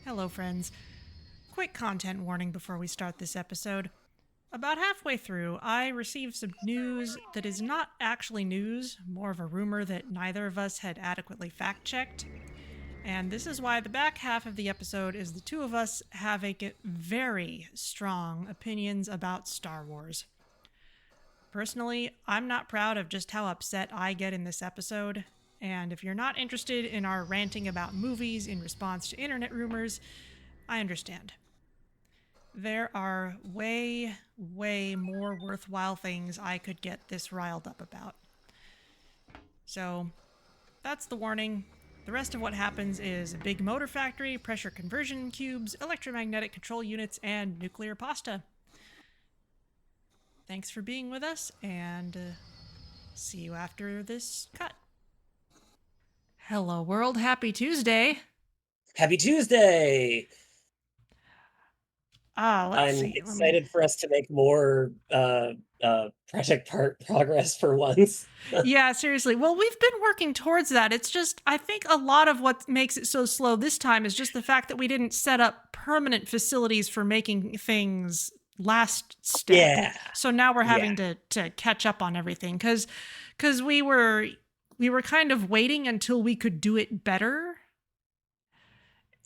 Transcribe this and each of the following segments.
Hello, friends. Quick content warning before we start this episode. About halfway through, I received some news that is not actually news, more of a rumor that neither of us had adequately fact checked. And this is why the back half of the episode is the two of us having very strong opinions about Star Wars. Personally, I'm not proud of just how upset I get in this episode. And if you're not interested in our ranting about movies in response to internet rumors, I understand. There are way more worthwhile things I could get this riled up about. So, that's the warning. The rest of what happens is a big motor factory, pressure conversion cubes, electromagnetic control units, and nuclear pasta. Thanks for being with us, and see you after this cut. Hello, world. Happy Tuesday. Happy Tuesday! Let's I'm see. excited for us to make more project part progress for once. Yeah, seriously. Well, we've been working towards that. It's just, I think a lot of what makes it so slow this time is just the fact that we didn't set up permanent facilities for making things last step. Yeah, So now we're yeah, having to catch up on everything because we were kind of waiting until we could do it better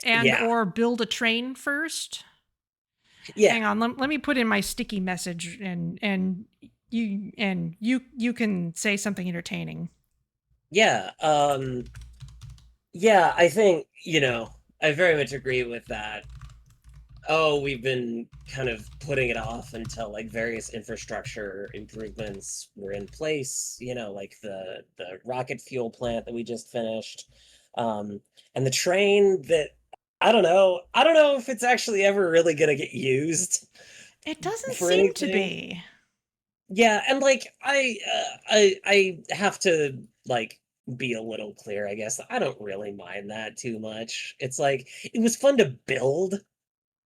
and yeah, or build a train first. yeah, Hang on, let me put in my sticky message and you can say something entertaining. yeah. Yeah, I think, I very much agree with that. Oh, we've been kind of putting it off until like various infrastructure improvements were in place, like the rocket fuel plant that we just finished. Um, and the train that I don't know if it's actually ever really gonna get used It doesn't for seem to anything. be. Yeah, and like I have to like be a little clear, I guess. I don't really mind that too much. It's like it was fun to build,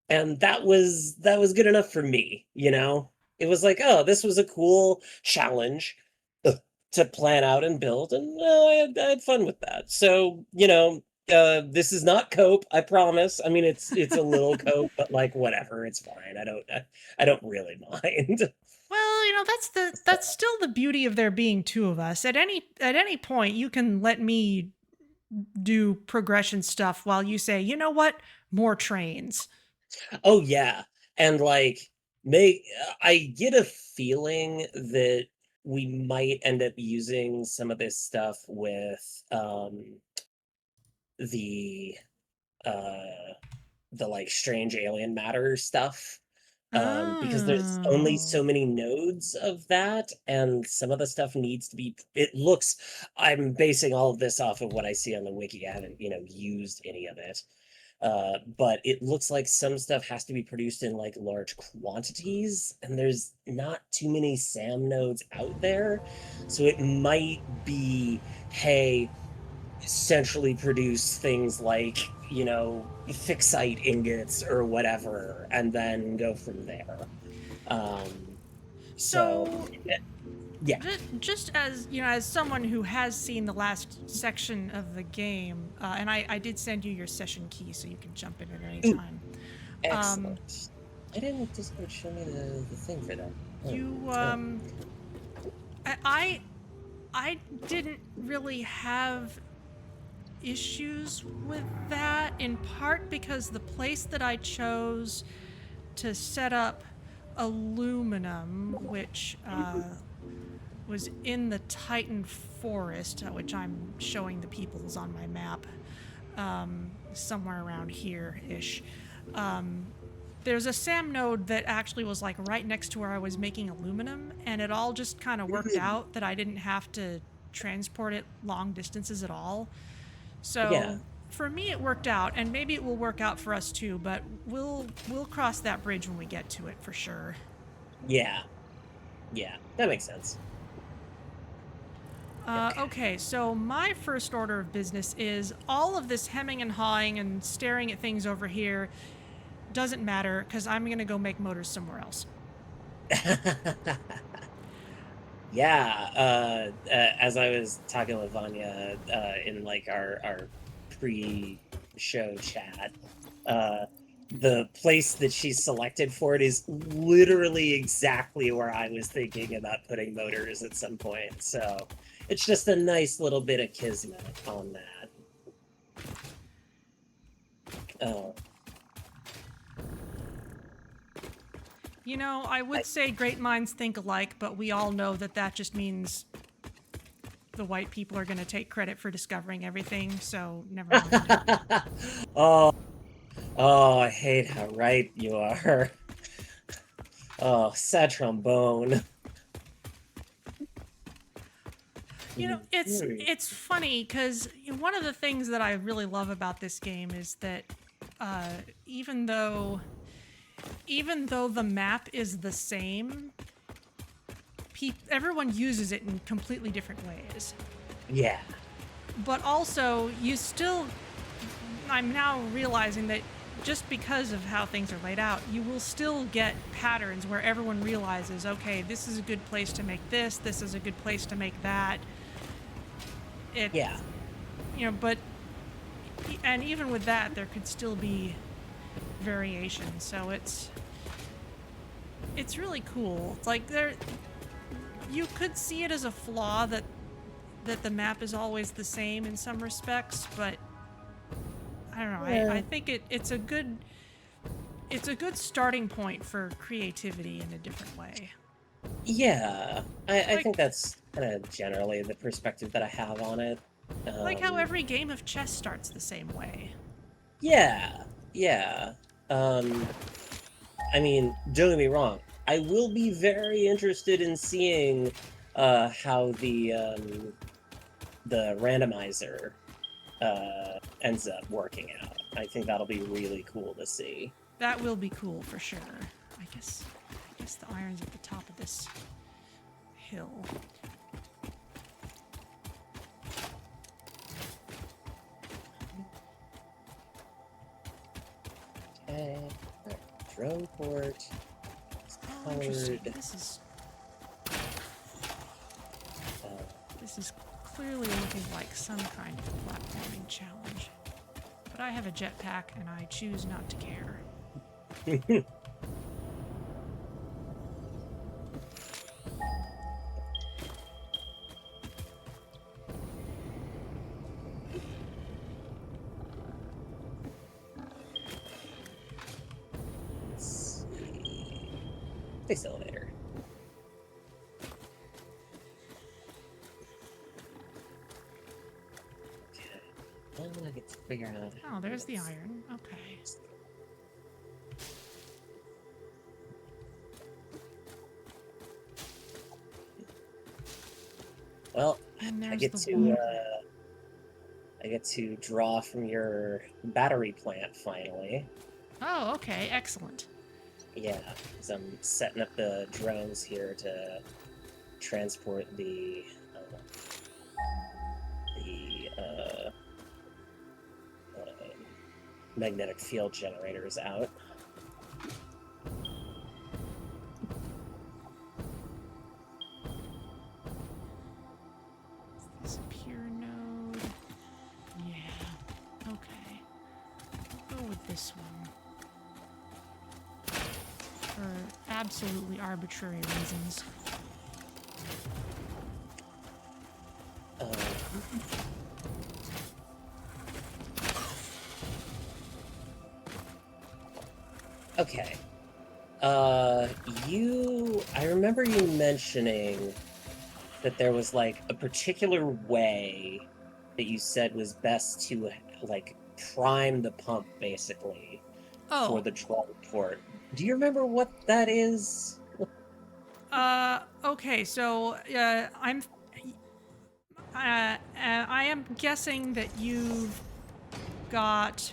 and that was good enough for me. It was like, oh, this was a cool challenge to plan out and build, and I had fun with that. So, this is not cope, I promise. I mean, it's a little cope, but like whatever, it's fine. I don't really mind. Well, that's So, still the beauty of there being two of us. At any point you can let me do progression stuff while you say, "You know what? More trains." oh yeah, and like make I get a feeling that we might end up using some of this stuff with the uh the like strange alien matter stuff, because there's only Oh. so many nodes of that, and some of the stuff needs to be it looks I'm basing all of this off of what I see on the wiki. I haven't used any of it, but it looks like some stuff has to be produced in like large quantities, and there's not too many SAM nodes out there, so it might be, hey, centrally produce things like, fixite ingots or whatever, and then go from there. Um, so, So, yeah. just as as someone who has seen the last section of the game, and I did send you your session key so you can jump in at any Ooh, time. Um, excellent. I didn't Discord show me the thing for that. Oh, you oh. I I didn't really have issues with that, in part because the place that I chose to set up aluminum, which was in the Titan Forest, which I'm showing the peoples on my map, somewhere around here ish. Um, there's a SAM node that actually was like right next to where I was making aluminum, and it all just kind of worked Mm, out that I didn't have to transport it long distances at all. yeah, So for me, it worked out, and maybe it will work out for us too. But we'll cross that bridge when we get to it for sure. yeah, yeah. That makes sense. Okay. Okay, so my first order of business is all of this hemming and hawing and staring at things over here doesn't matter because I'm gonna go make motors somewhere else. Yeah, as I was talking with Vanya in like our pre-show chat, The place that she's selected for it is literally exactly where I was thinking about putting motors at some point. So it's just a nice little bit of kismet on that. You know, I would say great minds think alike, but we all know that that just means the white people are going to take credit for discovering everything, so never mind. Oh, oh, I hate how right you are. Oh, sad trombone. You know, it's funny because one of the things that I really love about this game is that uh, even though the map is the same, everyone uses it in completely different ways. Yeah. But also, I'm now realizing that just because of how things are laid out, you will still get patterns where everyone realizes, okay, this is a good place to make this is a good place to make that. Yeah. You know, and even with that, there could still be variation. So it's really cool. It's like you could see it as a flaw that the map is always the same in some respects, but I don't know. Yeah. I think it's a good starting point for creativity in a different way. Yeah, I think that's kind of generally the perspective that I have on it. Like how every game of chess starts the same way. Yeah, yeah. I mean, don't get me wrong. I will be very interested in seeing how the randomizer ends up working out. I think that'll be really cool to see. That will be cool for sure. I guess the iron's at the top of this hill. Okay. Drone port. Oh, interesting. This is clearly looking like some kind of platforming challenge. But I have a jetpack and I choose not to care. Let's see. Space elevator. Okay. Well, I get to figure out. Oh, there's the iron. Okay. Well, And I there's get the to water. I get to draw from your battery plant finally. Oh, okay. Excellent. Yeah, because I'm setting up the drones here to transport the magnetic field generators out. Is this a pure node? Yeah. Okay. We'll go with this one. For absolutely arbitrary reasons. Okay. I remember you mentioning that there was like a particular way that you said was best to like prime the pump basically for the drone port. Do you remember what that is? Okay, so I am guessing that got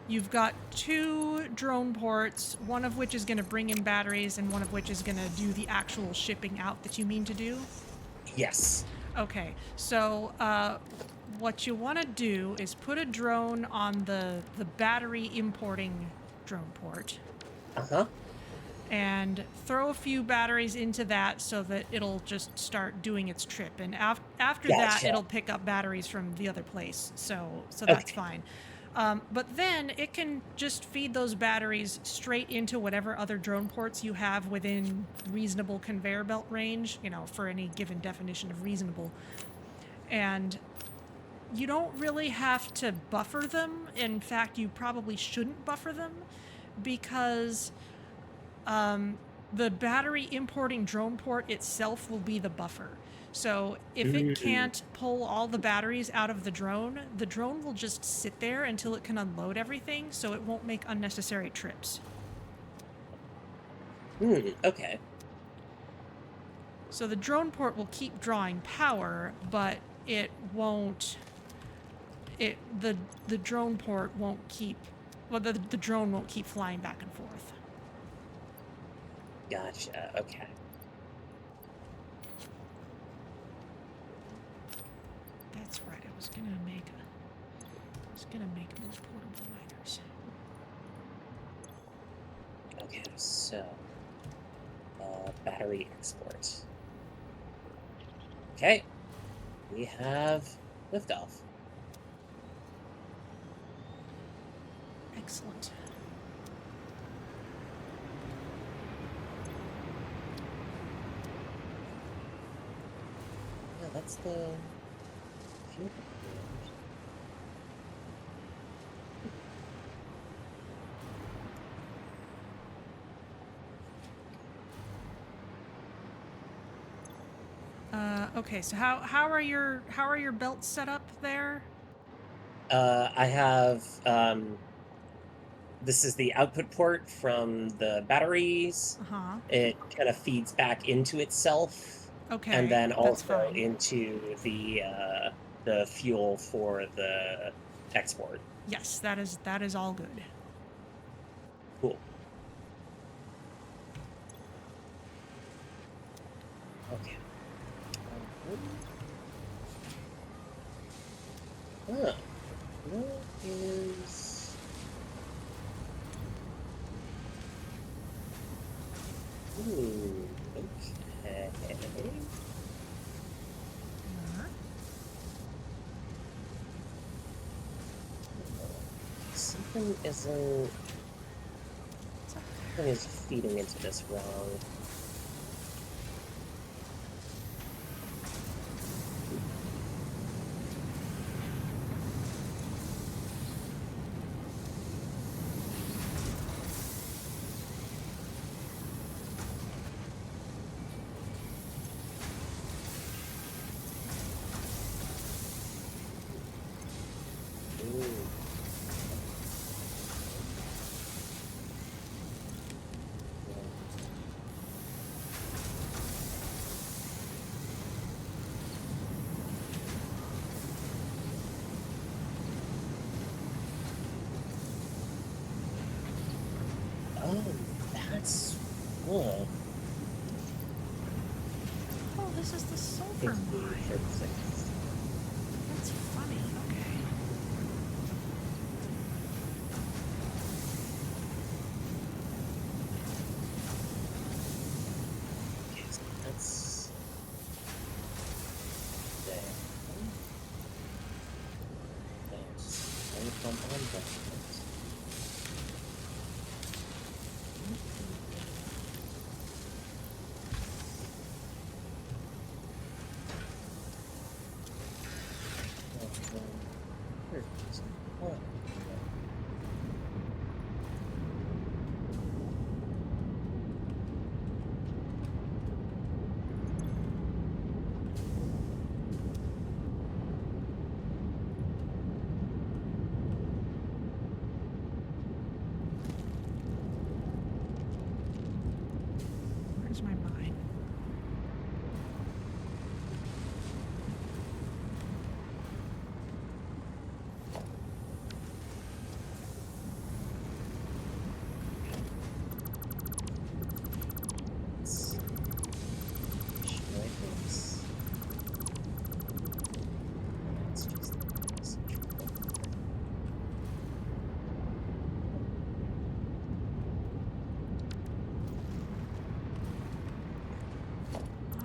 you've got two drone ports, one of which is going to bring in batteries and one of which is going to do the actual shipping out that you mean to do. Yes. Okay, so what you want to do is put a drone on the battery importing drone port. Uh-huh. And throw a few batteries into that so that it'll just start doing its trip. And after that, Gotcha. it'll pick up batteries from the other place. So that's fine. But then it can just feed those batteries straight into whatever other drone ports you have within reasonable conveyor belt range, for any given definition of reasonable. And you don't really have to buffer them. In fact, you probably shouldn't buffer them because the battery importing drone port itself will be the buffer. So if it can't pull all the batteries out of the drone will just sit there until it can unload everything, so it won't make unnecessary trips. Okay. So the drone port will keep drawing power, but it won't... The drone port won't keep... Well, the drone won't keep flying back and forth. Gotcha. Okay. That's right. I was gonna make more portable miners. Okay, so battery export. Okay, we have liftoff. Excellent. Yeah, that's the fuel. Okay, so how are your belts set up there? I have this is the output port from the batteries. Uh-huh. It kind of feeds back into itself, Okay, and then that's also fine. into the fuel for the export. Yes, that is all good. Cool. Okay. Huh. What is... Ooh, okay. Something isn't... Something is feeding into this wrong. Oh, that's cool. Oh, this is the sulfur mine. That's funny. Okay. Okay, so that's there. That's only from on that. Where's my mine?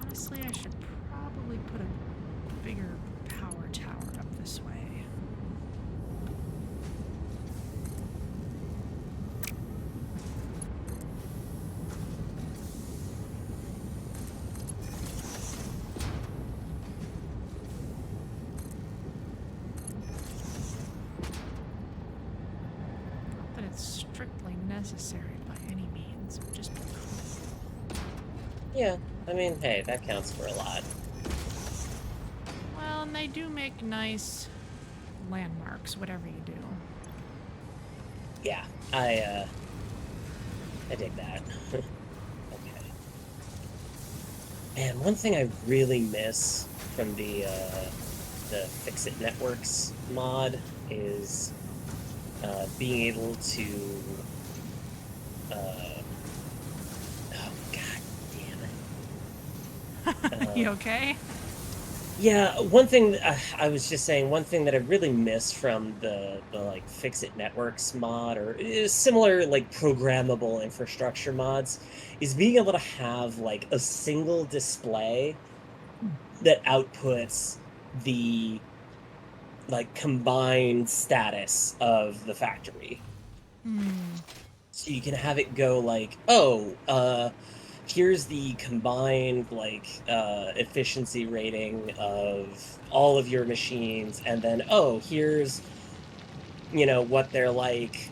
Honestly, I should probably put a bigger power tower up this way. it's strictly necessary by any means. It would just be cool. Yeah, I mean, hey, that counts for a lot. Well, and they do make nice landmarks, whatever you do. Yeah, I dig that. Okay. And one thing I really miss from the Fix-It Networks mod is being able to oh god damn it. You okay? Yeah, one thing I was just saying, one thing that I really miss from the like Fix-It Networks mod or similar like programmable infrastructure mods is being able to have like a single display that outputs the like combined status of the factory. Hmm. So you can have it go like, oh, here's the combined like efficiency rating of all of your machines, and then oh, here's what they're like.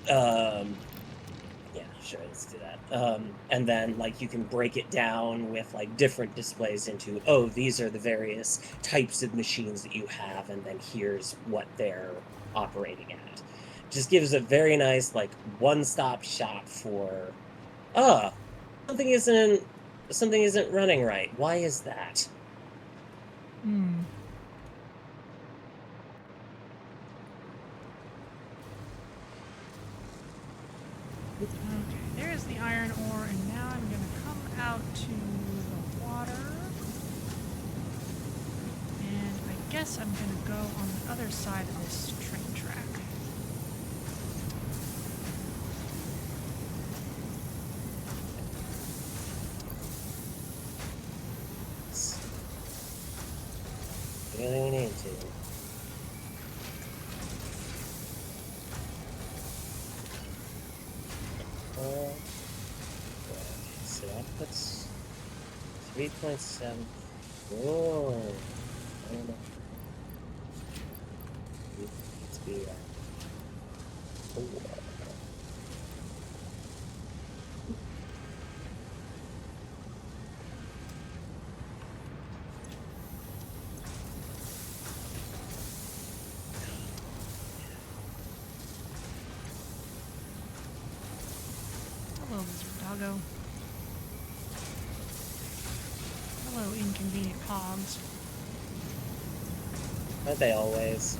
Yeah, sure, let's do that. And then like you can break it down with like different displays into, oh, these are the various types of machines that you have, and then here's what they're operating at. Just gives a very nice like one-stop shop for, ah, something isn't running right. Why is that? Hmm. Okay, there's the iron ore, and now I'm gonna come out to the water. And I guess I'm gonna go on the other side of this train track. Really we need to. Okay, so that puts 3.7. Whoa. I don't know. Let's be Hello, lizard doggo. Hello, inconvenient hogs. Aren't they always?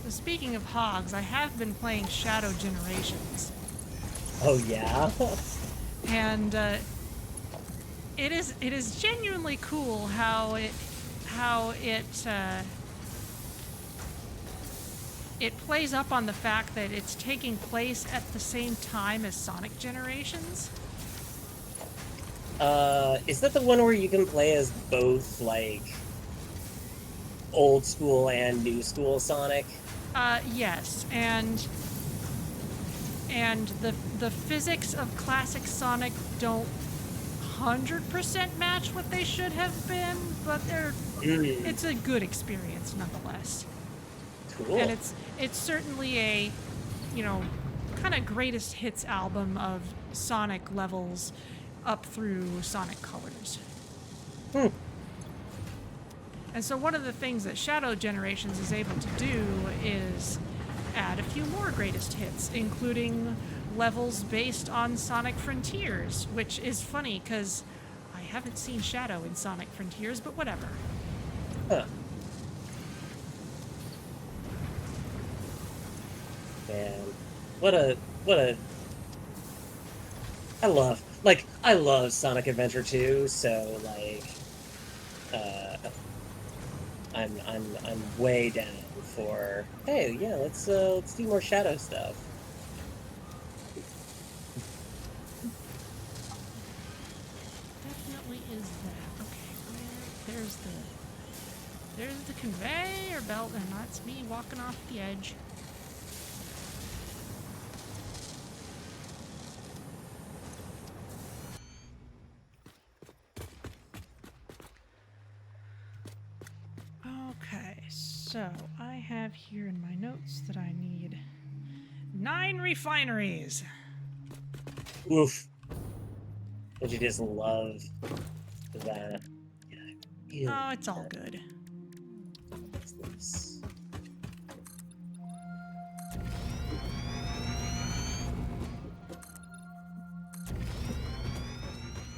So speaking of hogs, I have been playing Shadow Generations. Oh yeah? And it is genuinely cool how it plays up on the fact that it's taking place at the same time as Sonic Generations. Is that the one where you can play as both, like, old school and new school Sonic? Yes, and the physics of classic Sonic don't 100% match what they should have been, but it's a good experience nonetheless. Cool. And it's certainly a, kind of greatest hits album of Sonic levels up through Sonic Colors. And so one of the things that Shadow Generations is able to do is add a few more greatest hits, including levels based on Sonic Frontiers, which is funny because I haven't seen Shadow in Sonic Frontiers, but whatever. Huh. Man, what a I love Sonic Adventure 2, so like I'm way down for, hey, yeah, let's do more Shadow stuff. Definitely is that. Okay. There's the conveyor belt, and that's me walking off the edge. Okay, so I have here in my notes that I need 9 refineries. Oof. Would you just love that? Yeah. Oh, it's all good. This.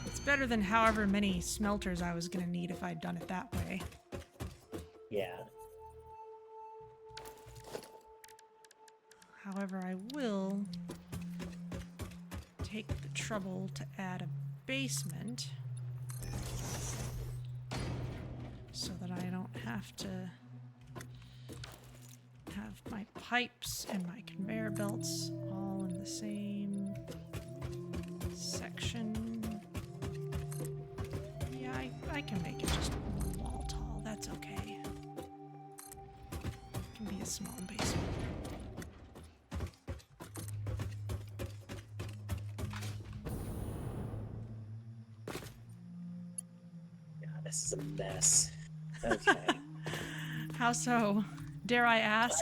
It's better than however many smelters I was going to need if I'd done it that way. Yeah. However, I will take the trouble to add a basement so that I don't have to have my pipes and my conveyor belts all in the same section. Yeah, I can make it just one wall tall. That's okay. It can be a small basement. God, this is a mess. Okay. How so? Dare I ask?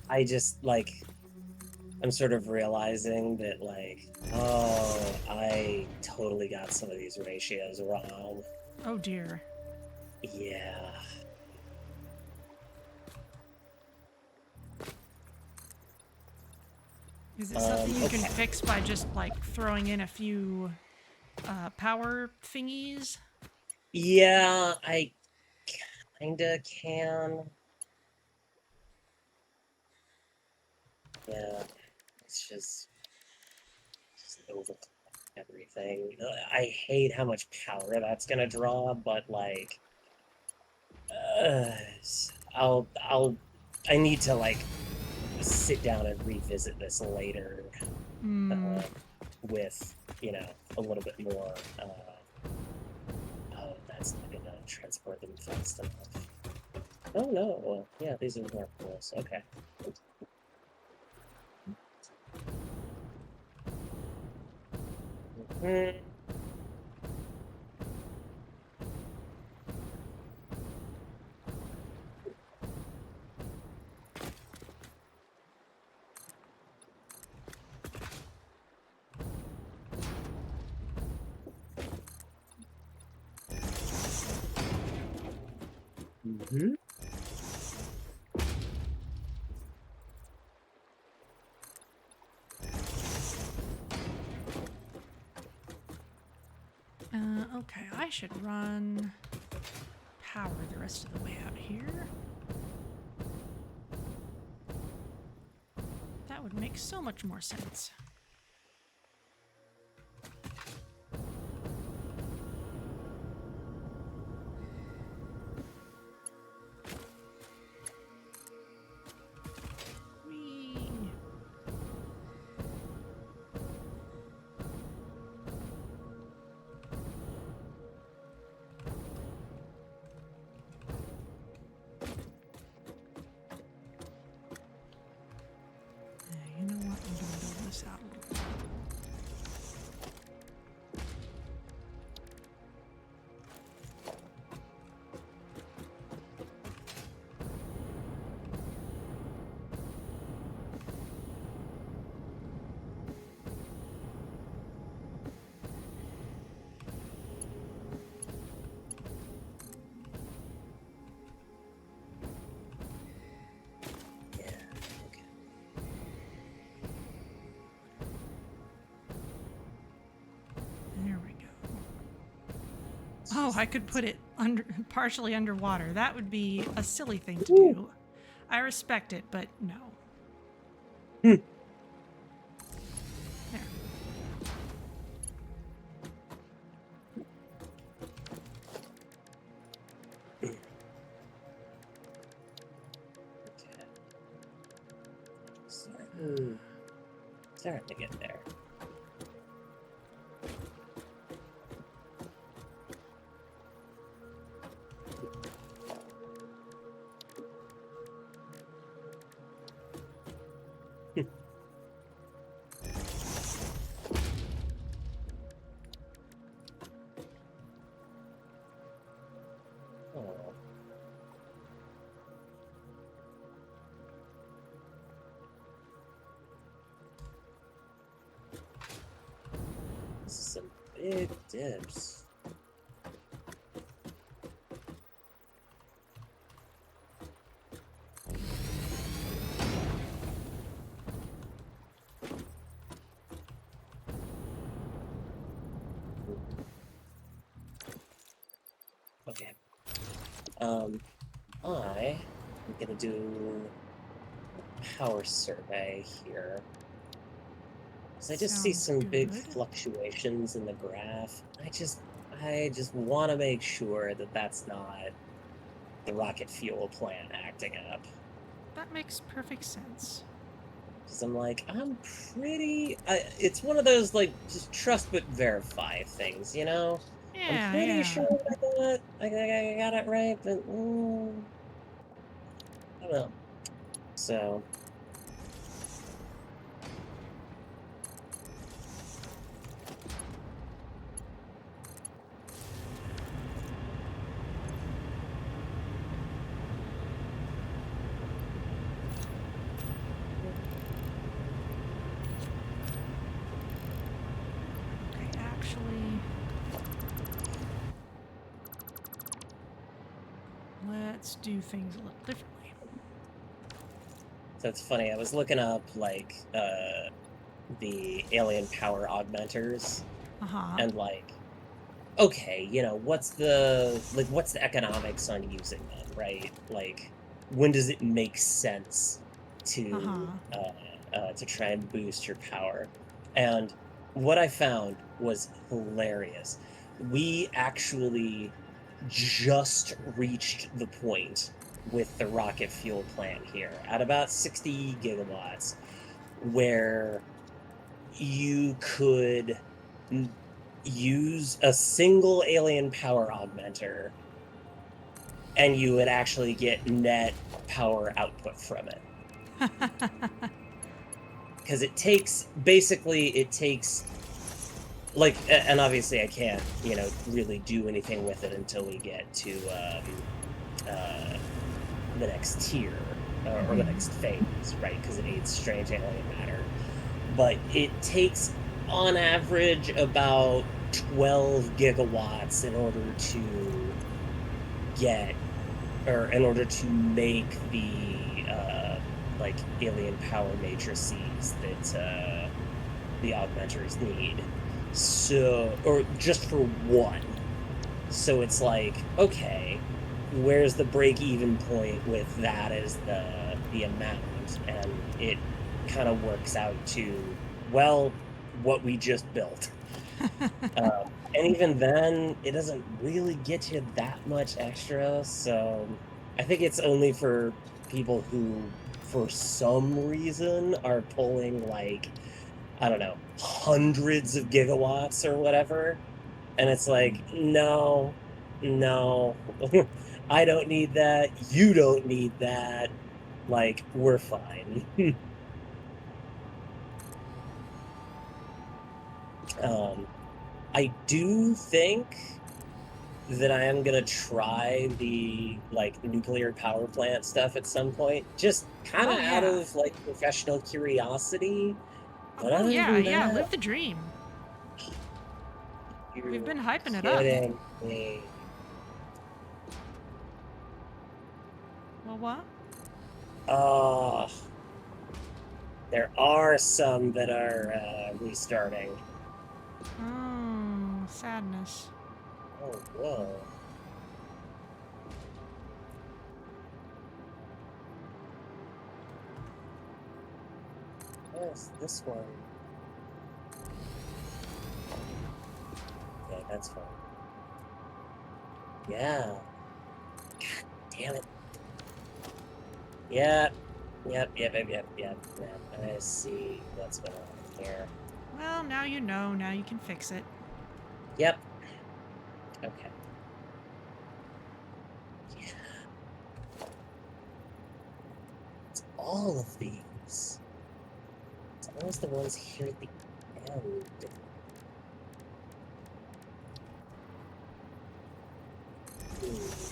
I just, like, I'm sort of realizing that, like, oh, I totally got some of these ratios wrong. Oh dear. Yeah. Is it something you can Okay. fix by just like throwing in a few power thingies? Yeah, I kinda can. Yeah, it's just over everything. I hate how much power that's gonna draw, but like, uh, I need to like sit down and revisit this later, Hmm. uh, with, you know, a little bit more, oh, that's not gonna transport them fast enough. Oh no, well, yeah, these are more pools, okay. Hmm. Mm-hmm. Okay, I should run power the rest of the way out here. That would make so much more sense. Whee! You know what? I'm gonna build this out a little bit. Yeah, okay. There we go. Oh, I could put it under, partially underwater. That would be a silly thing to do. I respect it, but no. Hmm. There. Starting to get there. Big dips. Okay. I am gonna do a power survey here. So I just see Sounds some big good. fluctuations in the graph. I just want to make sure that that's not the rocket fuel plant acting up. That makes perfect sense. Because I'm like, it's one of those, like, just trust but verify things, you know? I'm Yeah, pretty yeah. sure I got it right, but I don't know. So, Okay, actually, let's do things a little differently. so it's funny. I was looking up, like, the alien power augmenters, Uh-huh. and, like, okay, what's the economics on using them, right? Like, when does it make sense Uh-huh. to try and boost your power? And what I found was hilarious. We actually just reached the point with the rocket fuel plant here at about 60 gigawatts where you could use a single alien power augmenter and you would actually get net power output from it. Because it takes, like, and obviously I can't, really do anything with it until we get to uh, the next tier or the Mm-hmm. next phase, right? Because it needs strange alien matter. But it takes, on average, about 12 gigawatts in order to get, or in order to make the, like, alien power matrices that the augmenters need. So, or just for one. So it's like, okay, where's the break-even point with that as the amount? And it kind of works out to, well, what we just built. And even then, it doesn't really get you that much extra. So I think it's only for people who, for some reason, are pulling, like, I don't know, hundreds of gigawatts or whatever. And it's like, no, no, I don't need that. You don't need that. Like, we're fine. um, I do think that I am gonna try the, like, nuclear power plant stuff at some point, just kind of Oh, out yeah. of, like, professional curiosity. But Oh, other yeah, than yeah. that, Live the dream. We've you're been hyping it up. kidding me. Well, what? Oh, there are some that are restarting. Oh, sadness. Oh, whoa. Yes, this one. Okay, that's fine. Yeah. Damn it. Yep. Yep. I see what's going on here. Well, now you know. Now you can fix it. Yep. Okay. Yeah. It's all of these. It's always the ones here at the end. Hmm.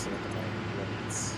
to look at my rates.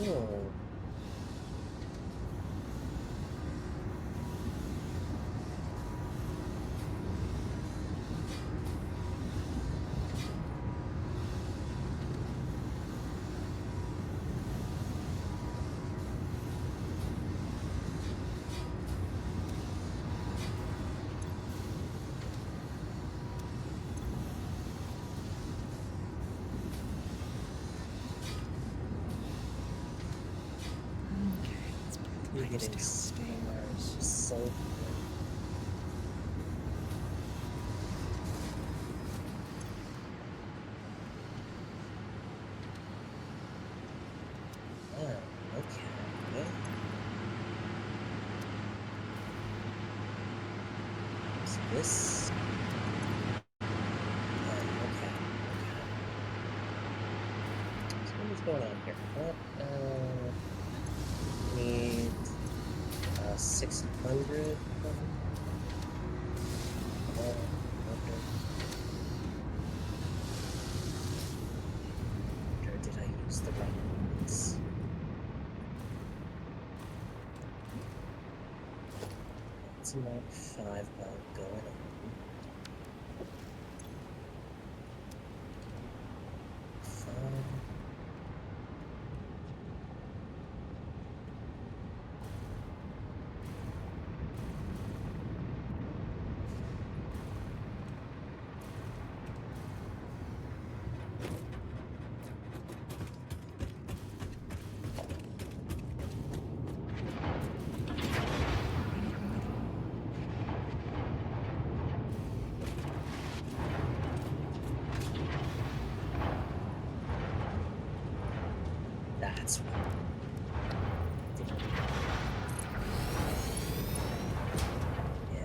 Oh. You're getting downstairs. so okay. So this. Okay. So what's going on here? Need 600. Or did I use the right ones? It's about 5 going on. That's what. Yeah.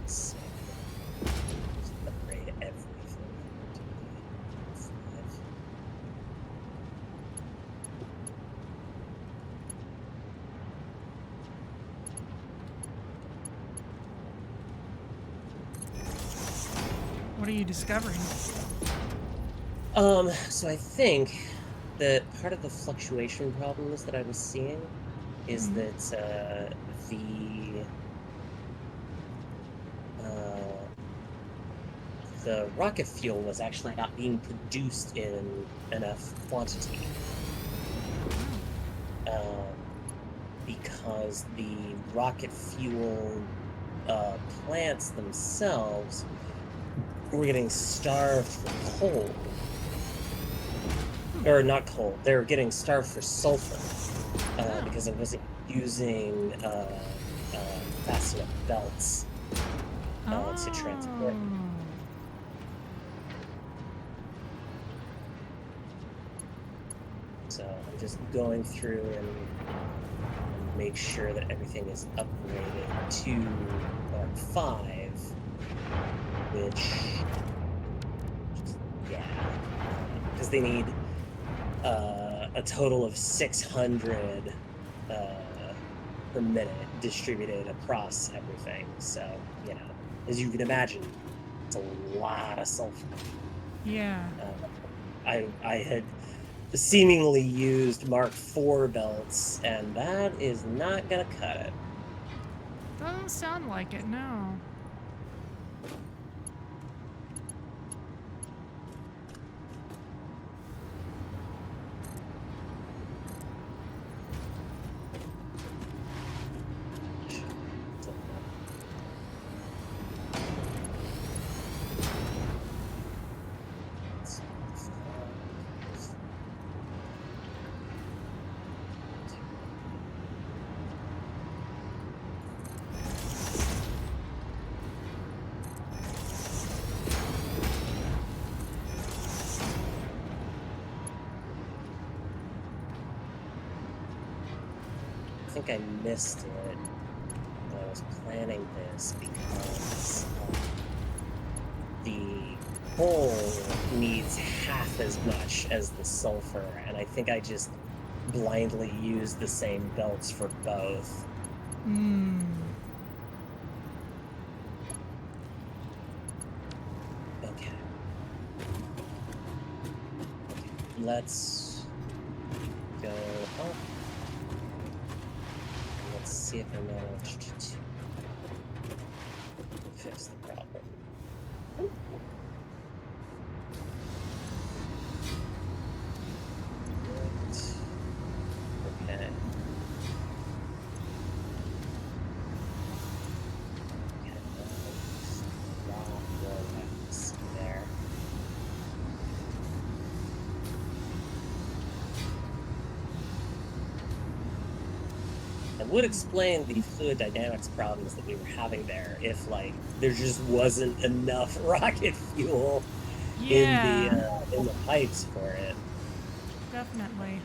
Sick. Just upgrade everything. What are you discovering? So I think that part of the fluctuation problems that I was seeing is that the rocket fuel was actually not being produced in enough quantity. Because the rocket fuel plants themselves were getting starved for coal. Or not coal, they were getting starved for sulfur because it wasn't using fast enough belts to transport. So I'm just going through and make sure that everything is upgraded to Mark 5, which, yeah, because they need a total of 600 per minute distributed across everything. So, you know, as you can imagine, it's a lot of sulfur. Yeah. I had seemingly used Mark 4 belts, and that is not gonna cut it. Doesn't sound like it, no. think I missed it when I was planning this because the coal needs half as much as the sulfur, and I think I just blindly used the same belts for both. Okay. Okay. Let's go up. And let's see if I managed to fix the problem. Okay. There. That would explain the fluid dynamics problems that we were having there if, like, there just wasn't enough rocket fuel in Yeah, the pipes for it. definitely.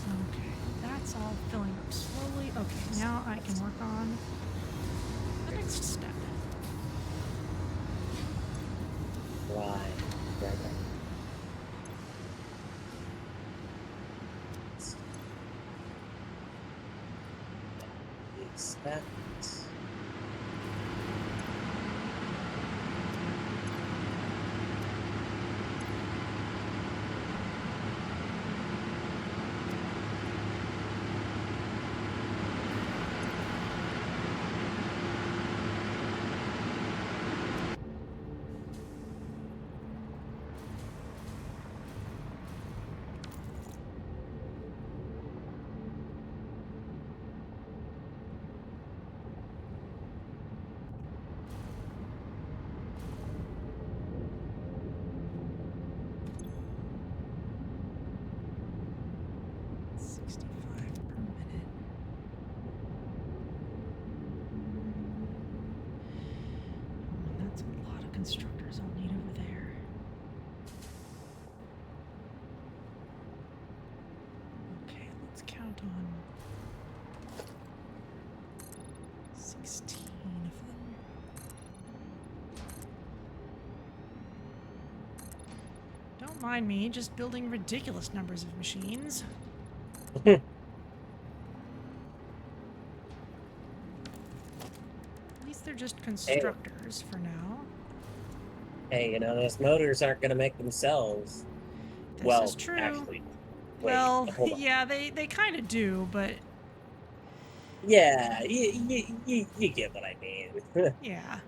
Okay, that's all filling up slowly. Okay, now I can work on the next step. Right. We expect. Constructors I'll need over there. Okay, let's count on 16 of them. Don't mind me, just building ridiculous numbers of machines. At least they're just constructors for now. Hey, those motors aren't going to make themselves. This is true. Actually, wait, well, hold on. yeah, they kind of do, but... Yeah, you get what I mean. yeah.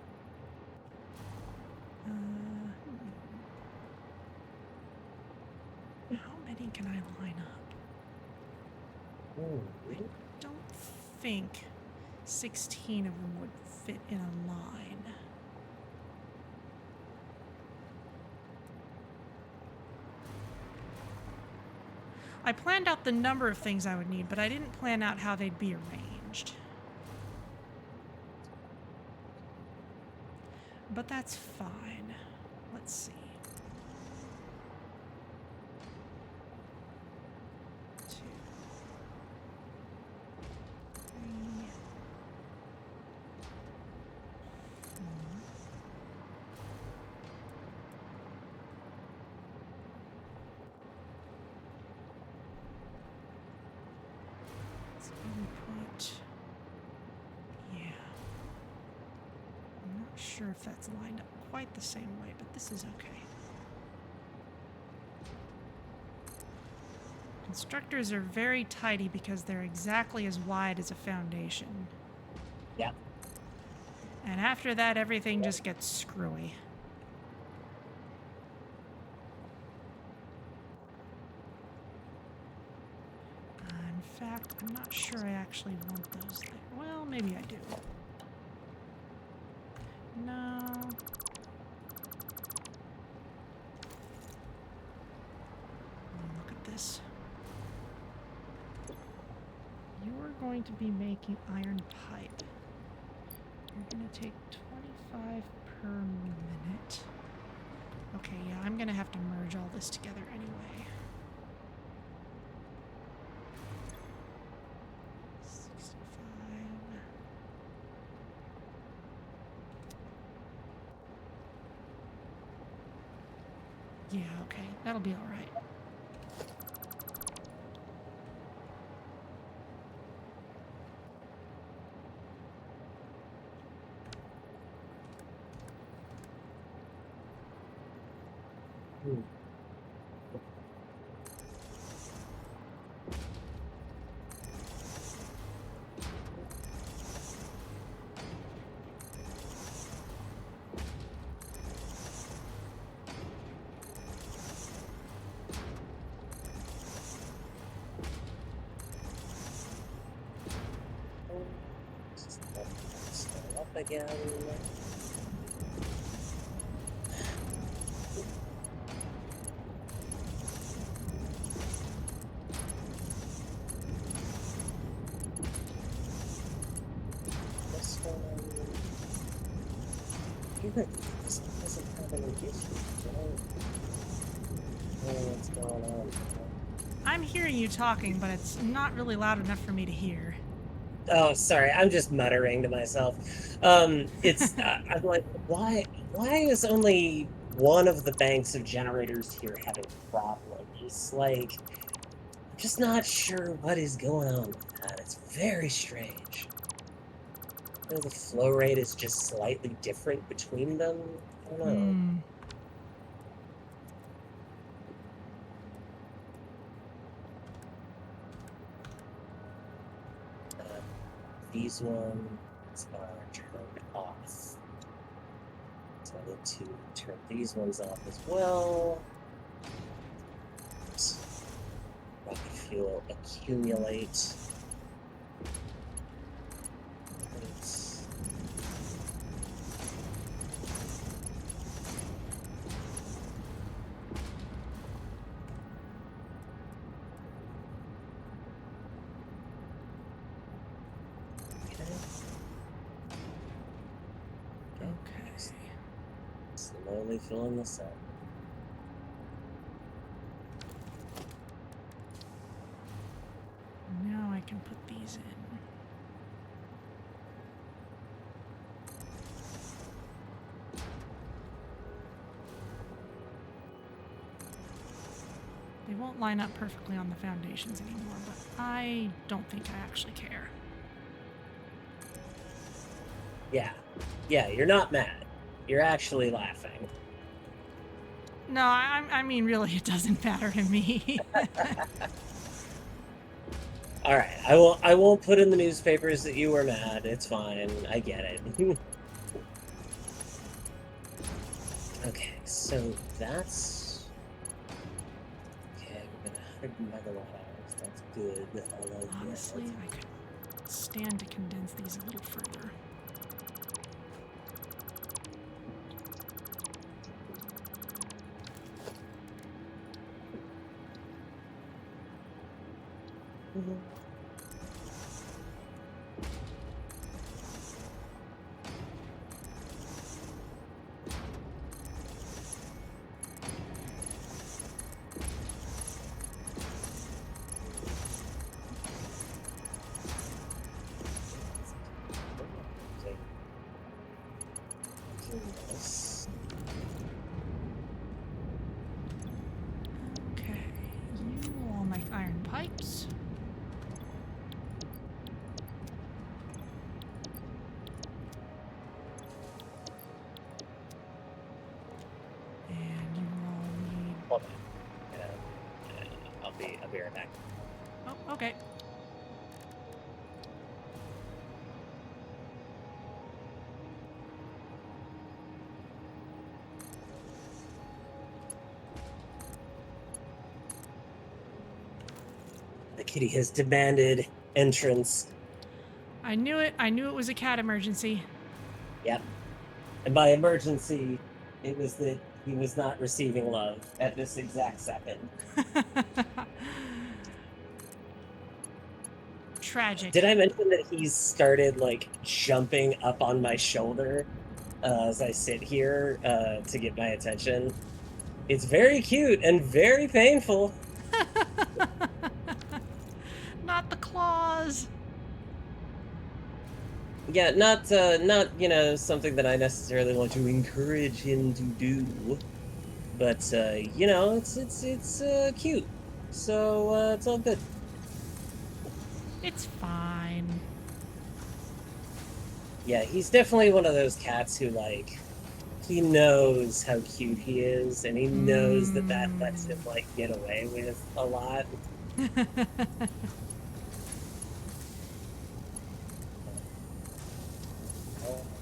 How many can I line up? I don't think 16 of them would fit in a line. I planned out the number of things I would need, but I didn't plan out how they'd be arranged. But that's fine. Let's see. 2, 3, 4. Let's maybe put... yeah. I'm not sure if that's lined up quite the same way, but this is okay. Constructors are very tidy because they're exactly as wide as a foundation. Yeah. And after that, everything just gets screwy. In fact, I'm not sure I actually want those there. Well, maybe I do. No. Look at this. You're going to be making iron pipe. You're going to take 25 per minute. Okay, yeah, I'm going to have to merge all this together anyway. 65. Yeah, okay, that'll be all right. Start up again. This one. This one doesn't have any issues, right? What's going on? I'm hearing you talking, but it's not really loud enough for me to hear. Oh, sorry. I'm just muttering to myself. It's I'm like, why is only one of the banks of generators here having problems? Like, I'm just not sure what is going on with that. It's very strange. You know, the flow rate is just slightly different between them. I don't know. These ones are turned off. So I need to turn these ones off as well. Rocket fuel accumulate. Slowly filling this up. Now I can put these in. They won't line up perfectly on the foundations anymore, but I don't think I actually care. Yeah, you're not mad. You're actually laughing. No, I mean, really, it doesn't matter to me. All right, I won't put in the newspapers that you were mad. It's fine. I get it. Okay, so that's okay. We're at 100 megawatt hours. That's good. I like Honestly, I could stand to condense these a little further. Okay, you will all make iron pipes. And you all need... Hold on. I'll be right back. Oh, okay. The Kitty has demanded entrance. I knew it. I knew it was a cat emergency. Yep. And by emergency, it was that he was not receiving love at this exact second. Tragic. Did I mention that he's started like jumping up on my shoulder as I sit here to get my attention? It's very cute and very painful. Not the claws. Yeah, not something that I necessarily want to encourage him to do, but it's cute, so it's all good. It's fine. Yeah, he's definitely one of those cats who like he knows how cute he is, and he knows that lets him like get away with a lot.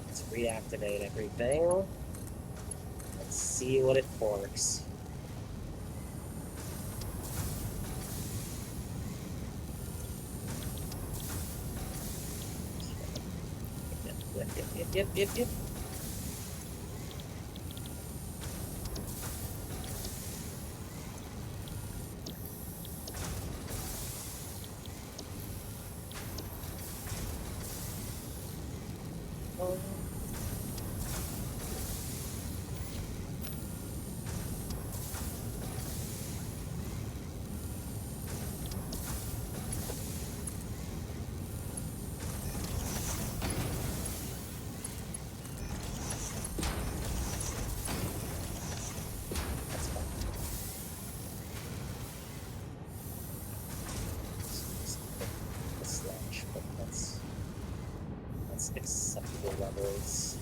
Let's reactivate everything. Let's see what it forks. Yep. Acceptable levels.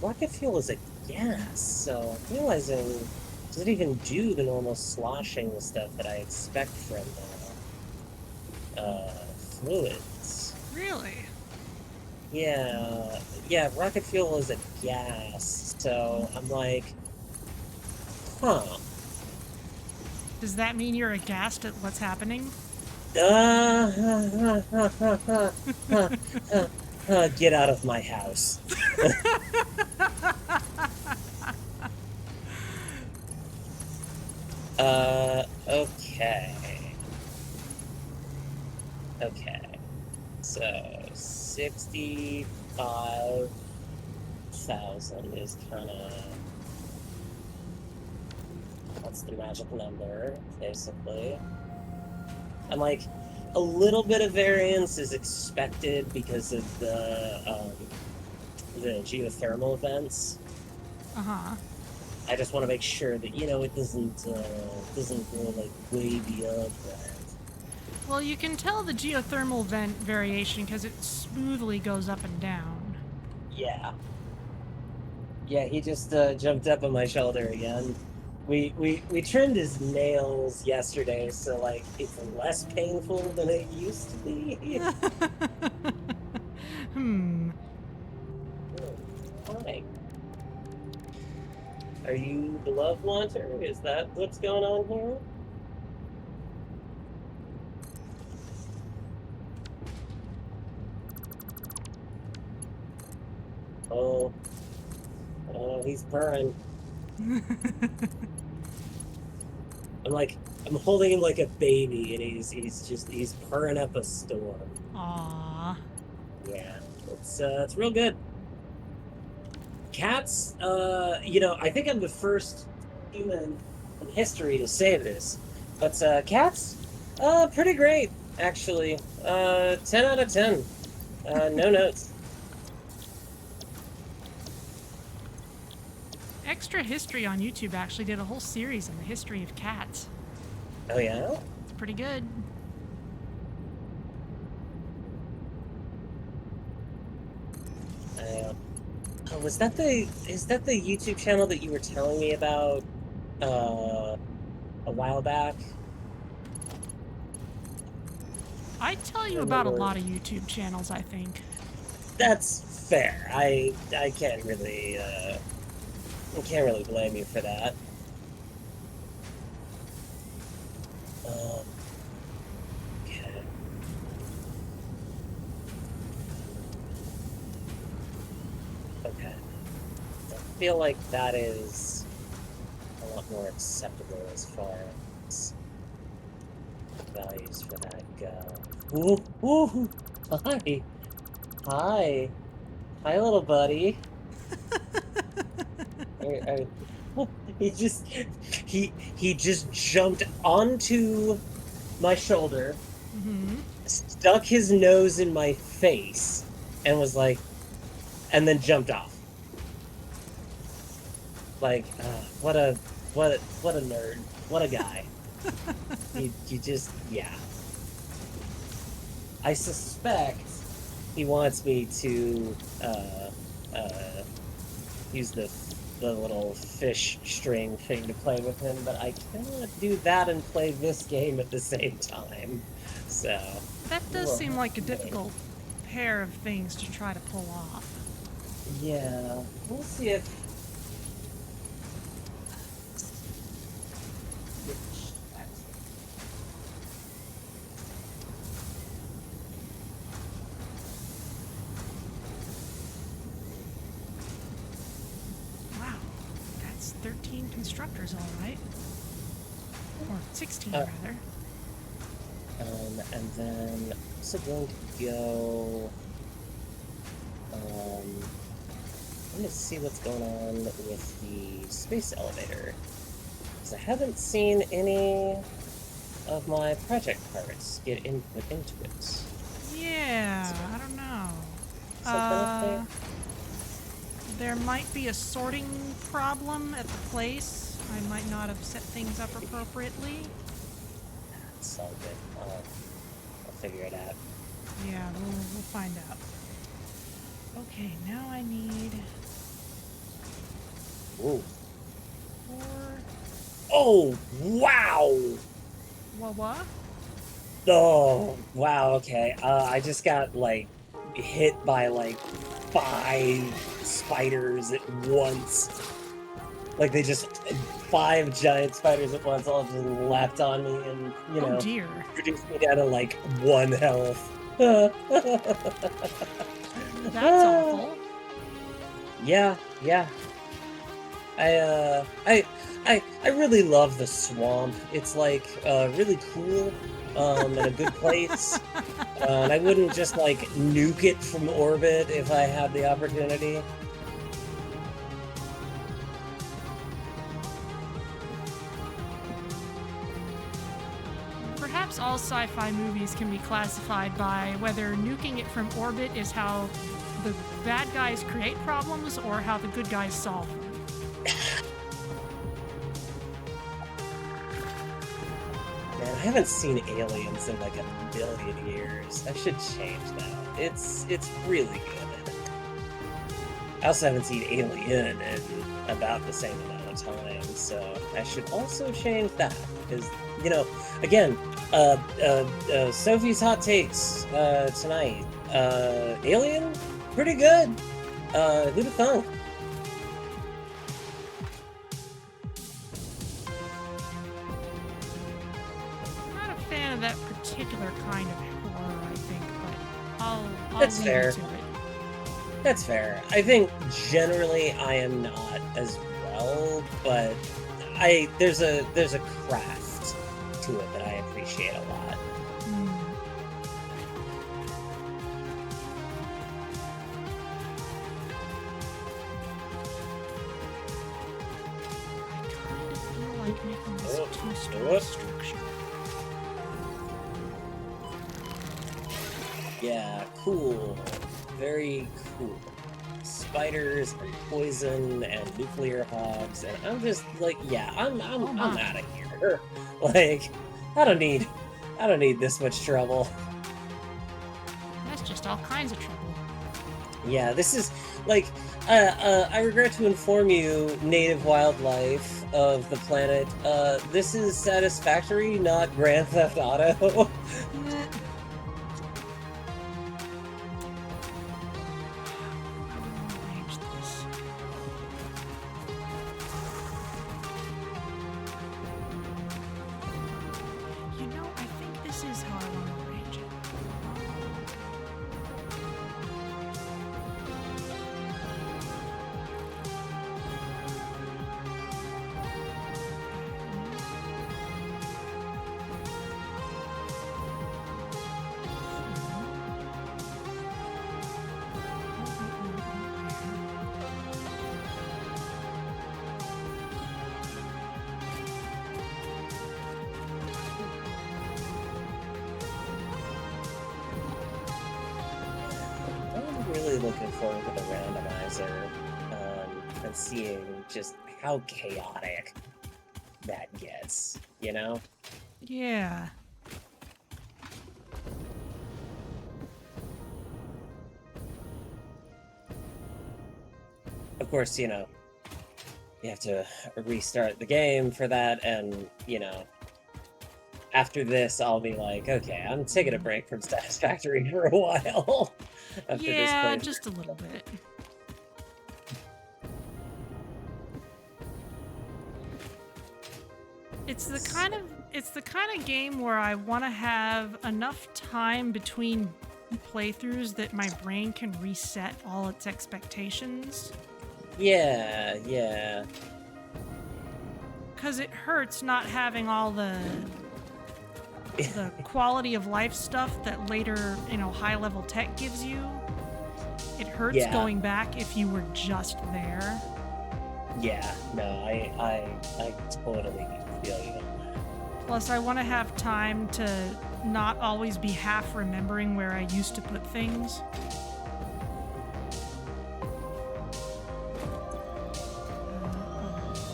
Rocket fuel is a gas, so I'm realizing does it even do the normal sloshing stuff that I expect from fluids? Really? Yeah, rocket fuel is a gas, so I'm like, huh. Does that mean you're aghast at what's happening? Get out of my house. Okay. Okay. So 65,000 is kind of that's the magic number, basically. I'm like a little bit of variance is expected because of the geothermal events. I just want to make sure that it doesn't go like way beyond that. Well, you can tell the geothermal vent variation because it smoothly goes up and down. Yeah, he just jumped up on my shoulder again. We trimmed his nails yesterday, so like it's less painful than it used to be. Hi. Are you the love wanter? Is that what's going on here? Oh, he's purring. I'm holding him like a baby, and he's purring up a storm. Aww. Yeah, it's real good. Cats, I think I'm the first human in history to say this, but cats, pretty great actually. 10 out of 10. No notes. Extra History on YouTube actually did a whole series on the history of cats. Oh yeah? It's pretty good. Is that the YouTube channel that you were telling me about uh, a while back. I tell I you about a remember. lot of YouTube channels, I think. That's fair. I can't really blame you for that. Um, okay. Okay. I feel like that is a lot more acceptable as far as values for that go. Ooh, ooh, hi, hi, hi, little buddy. I, he just he just jumped onto my shoulder, Mm-hmm. stuck his nose in my face, and was like, and then jumped off. Like, what a nerd, what a guy. You just, yeah. I suspect he wants me to uh use the little fish string thing to play with him, but I cannot do that and play this game at the same time. So, That does we'll seem have like a to wait. difficult pair of things to try to pull off. Yeah, we'll see if which actually. Wow, that's 13 constructors, all right. Or 16, Uh, rather. and then I'm also going to go. I'm gonna see what's going on with the space elevator because I haven't seen any of my project parts get input into it. Yeah, Is there I don't know. something up there? There might be a sorting problem at the place. I might not have set things up appropriately. It's all good. I'll figure it out. Yeah, we'll find out. Okay, now I need Ooh. 4. Oh, wow! What? Oh, wow, okay. I just got, like, hit by, like, 5 spiders at once. Like, they just, 5 giant spiders at once all just leapt on me and, Oh dear. reduced me down to, like, 1 health. That's awful. Yeah, yeah. I I really love the swamp. It's like really cool and a good place. And I wouldn't just like nuke it from orbit if I had the opportunity. Perhaps all sci-fi movies can be classified by whether nuking it from orbit is how the bad guys create problems or how the good guys solve them. Man, I haven't seen Aliens in like a million years. I should change that. It's really good. I also haven't seen Alien in about the same amount of time, so I should also change that because again, Sophie's hot takes tonight. Alien, pretty good. Who'da thunk? I'm not a fan of that particular kind of horror, I think, but I'll That's leave you fair. to it. That's fair. I think generally I am not as well, but there's a craft to it that I appreciate a lot. Hmm. I kind of feel like making this a Oh, two-story oh, structure. yeah, cool. Very cool. Spiders and poison and nuclear hogs, and I'm just like, yeah, I'm Oh I'm I'm my. out of here. Like, I don't need I don't need this much trouble. That's just all kinds of trouble. Yeah, this is like I regret to inform you, native wildlife, of the planet. This is Satisfactory, not Grand Theft Auto. Eh. Arrange this. You know, I think this is how I want to arrange it. I'm really looking forward to the randomizer and seeing just how chaotic that gets, you know? Yeah. Of course, you know, you have to restart the game for that, and, you know, after this, I'll be like, okay, I'm taking a break from Satisfactory for a while after this Yeah, playthrough. just a little bit. It's the kind of game where I want to have enough time between playthroughs that my brain can reset all its expectations. Yeah, yeah. Cause it hurts not having all the quality of life stuff that later, high level tech gives you. It hurts Yeah. going back if you were just there. Yeah, no, I totally feel you. Plus, I want to have time to not always be half remembering where I used to put things.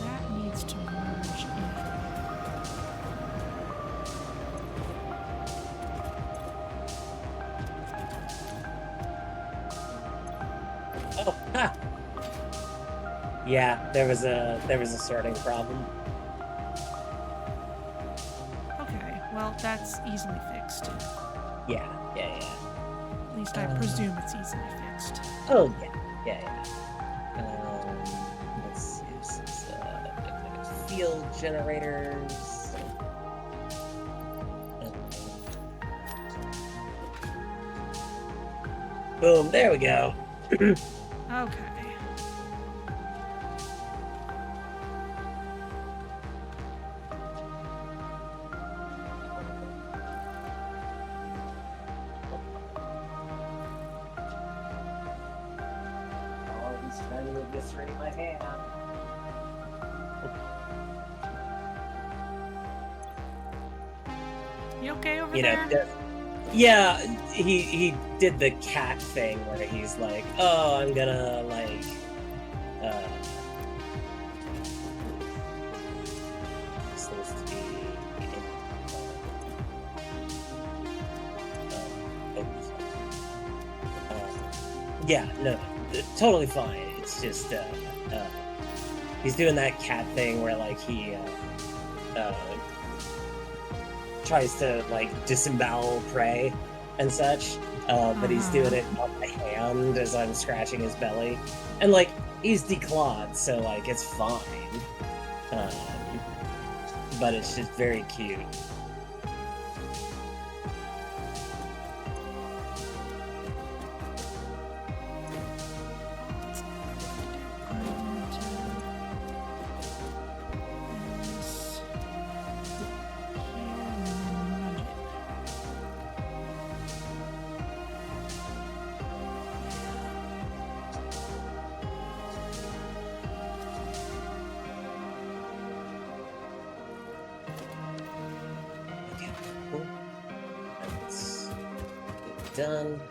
That needs to merge in. Oh, ha! Yeah, there was a sorting problem. Okay, well, that's easily fixed. Yeah, yeah, yeah. At least I presume it's easily fixed. Oh yeah, yeah, yeah. Let's see. This is field generators. Boom! There we go. Okay. Oh, he's trying to eviscerate my hand. You okay over You know, there? yeah, he did the cat thing where he's like, oh, I'm gonna like, supposed to be yeah, no, totally fine. It's just he's doing that cat thing where like he tries to like disembowel prey and such, but he's doing it on my hand as I'm scratching his belly, and like he's declawed, so like it's fine, but it's just very cute. Okay, cool. Let's get it done.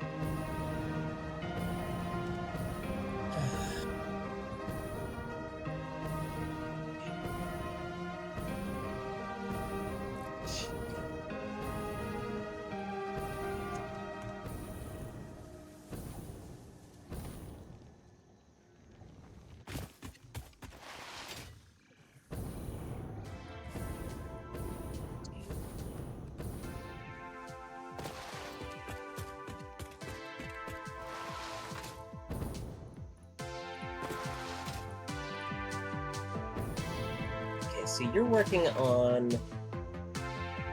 so you're working on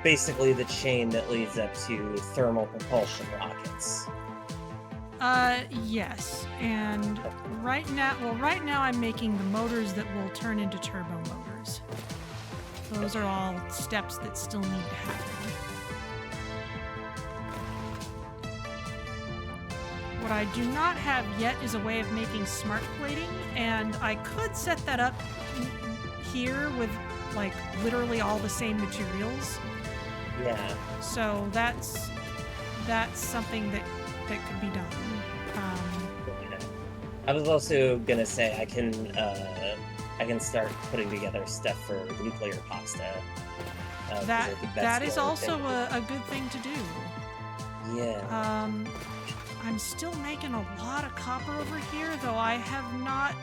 basically the chain that leads up to thermal propulsion rockets. Yes. And right now I'm making the motors that will turn into turbo motors. Those are all steps that still need to happen. What I do not have yet is a way of making smart plating, and I could set that up here with, like, literally all the same materials. Yeah. So that's something that could be done. I was also gonna say I can start putting together stuff for nuclear pasta. That is also a good thing to do. Yeah. I'm still making a lot of copper over here, though I have not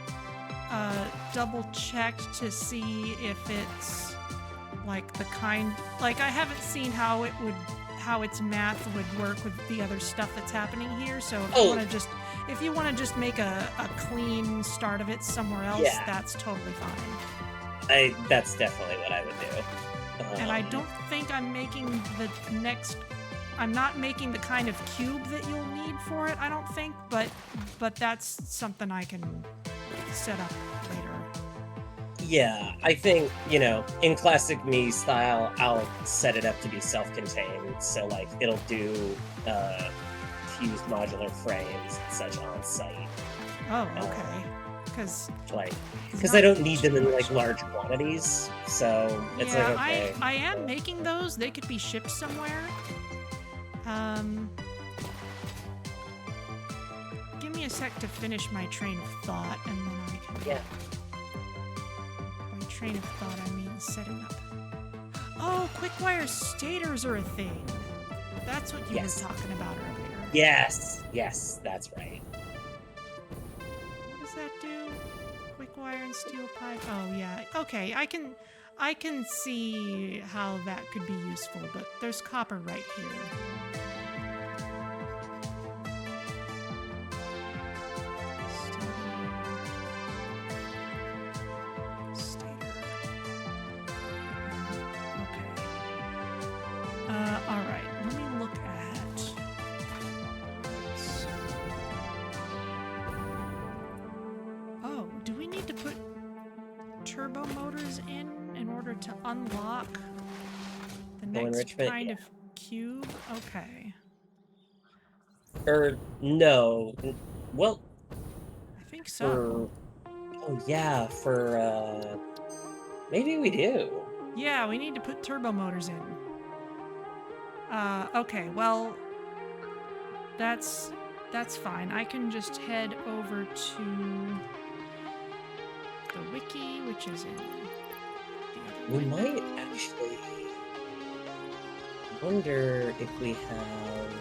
double-checked to see if it's like the kind... Like, I haven't seen how its math would work with the other stuff that's happening here, so if you want to just make a clean start of it somewhere else, that's totally fine. That's definitely what I would do. And I don't think I'm making I'm not making the kind of cube that you'll need for it, I don't think, but that's something I can set up later. Yeah, I think, in classic me style, I'll set it up to be self-contained, so, like, it'll do fused modular frames and such on site. Oh, okay. Because I don't need them in, like, large quantities, so it's like, okay. I am making those. They could be shipped somewhere. Give me a sec to finish my train of thought, and then I can... Yeah. By train of thought, I mean setting up. Oh, quick-wire stators are a thing. That's what you were talking about earlier. Yes, that's right. What does that do? Quick wire and steel pipe. Oh yeah. Okay, I can see how that could be useful, but there's copper right here. Stator. Okay. All right. Let me look at. Oh, do we need to put turbo motors in order to unlock the next kind of cube? Okay. No. Well, I think so. Maybe we do. Yeah, we need to put turbo motors in. Okay, well, that's fine. I can just head over to the wiki, which is in the other We window. might actually wonder if we have...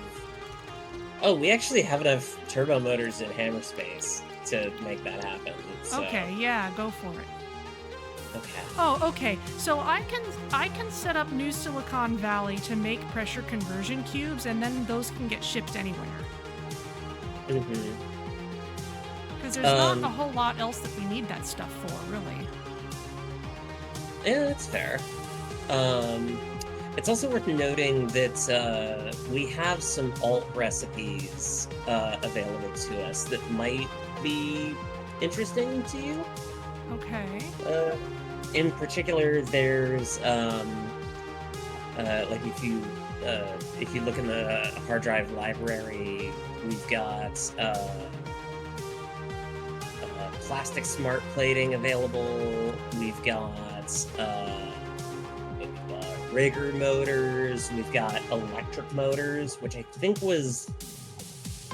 Oh, we actually have enough turbo motors in Hammer Space to make that happen. So... Okay, yeah, go for it. Okay. Oh, okay. So I can set up New Silicon Valley to make pressure conversion cubes, and then those can get shipped anywhere. Mm-hmm. Because there's not a whole lot else that we need that stuff for, really. Yeah, that's fair. It's also worth noting that we have some alt recipes available to us that might be interesting to you. Okay. In particular, there's like if you look in the hard drive library, we've got plastic smart plating available. We've got rigger motors. We've got electric motors, which I think was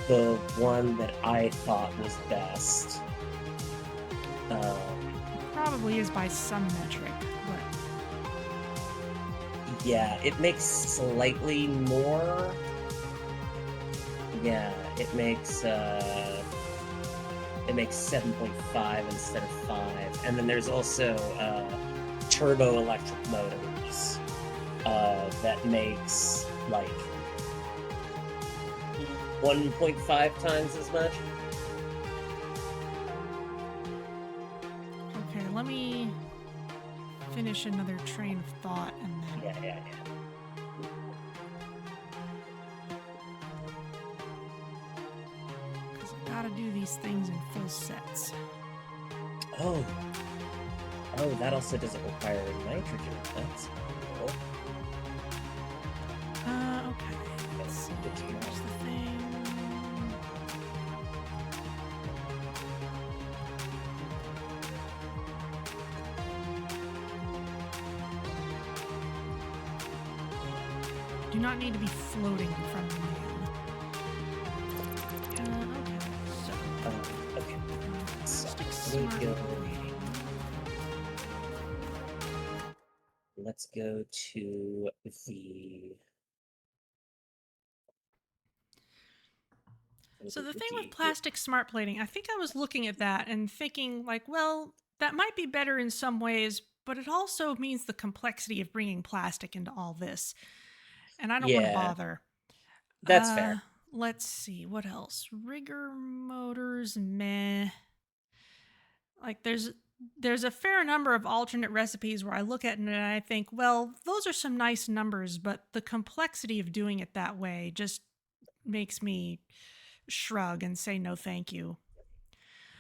the one that I thought was best. Probably is by some metric, but yeah, it makes slightly more. Yeah, it makes 7.5 instead of 5, and then there's also turbo electric motors that makes like 1.5 times as much. okay, let me finish another train of thought and then... Yeah. Because I gotta do these things in full sets. Oh, that also doesn't require nitrogen. That's cool. Okay. Let's see. Here's the thing. Do not need to be floating in front of me. Okay. So. Okay. Plastic So, let me smart go. plating. Let's go to the. So the thing with plastic smart plating, I think I was looking at that and thinking like, well, that might be better in some ways, but it also means the complexity of bringing plastic into all this. And I don't want to Yeah, bother. that's fair. Let's see, what else? Rigger motors, meh. Like there's a fair number of alternate recipes where I look at it and I think, well, those are some nice numbers, but the complexity of doing it that way just makes me shrug and say no thank you.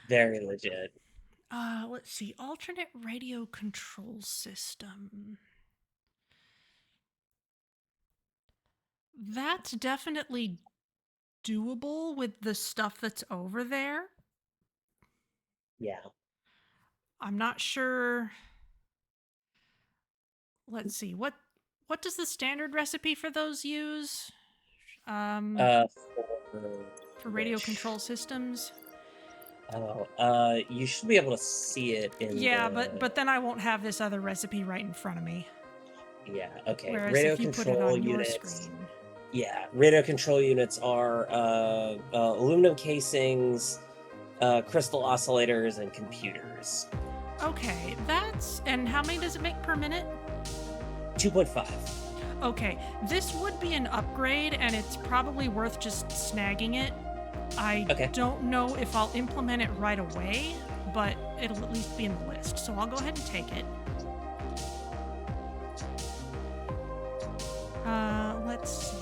Very legit. Let's see. Alternate radio control system. That's definitely doable with the stuff that's over there. Yeah. I'm not sure. Let's see. What does the standard recipe for those use? For For radio which? control systems. You should be able to see it in Yeah, the. but then I won't have this other recipe right in front of me. Yeah. Okay. Whereas Radio if you put it control on your units. screen. Yeah, radio control units are aluminum casings, crystal oscillators, and computers. Okay, that's... And how many does it make per minute? 2.5. Okay, this would be an upgrade, and it's probably worth just snagging it. I don't know if I'll implement it right away, but it'll at least be in the list, so I'll go ahead and take it. Let's see.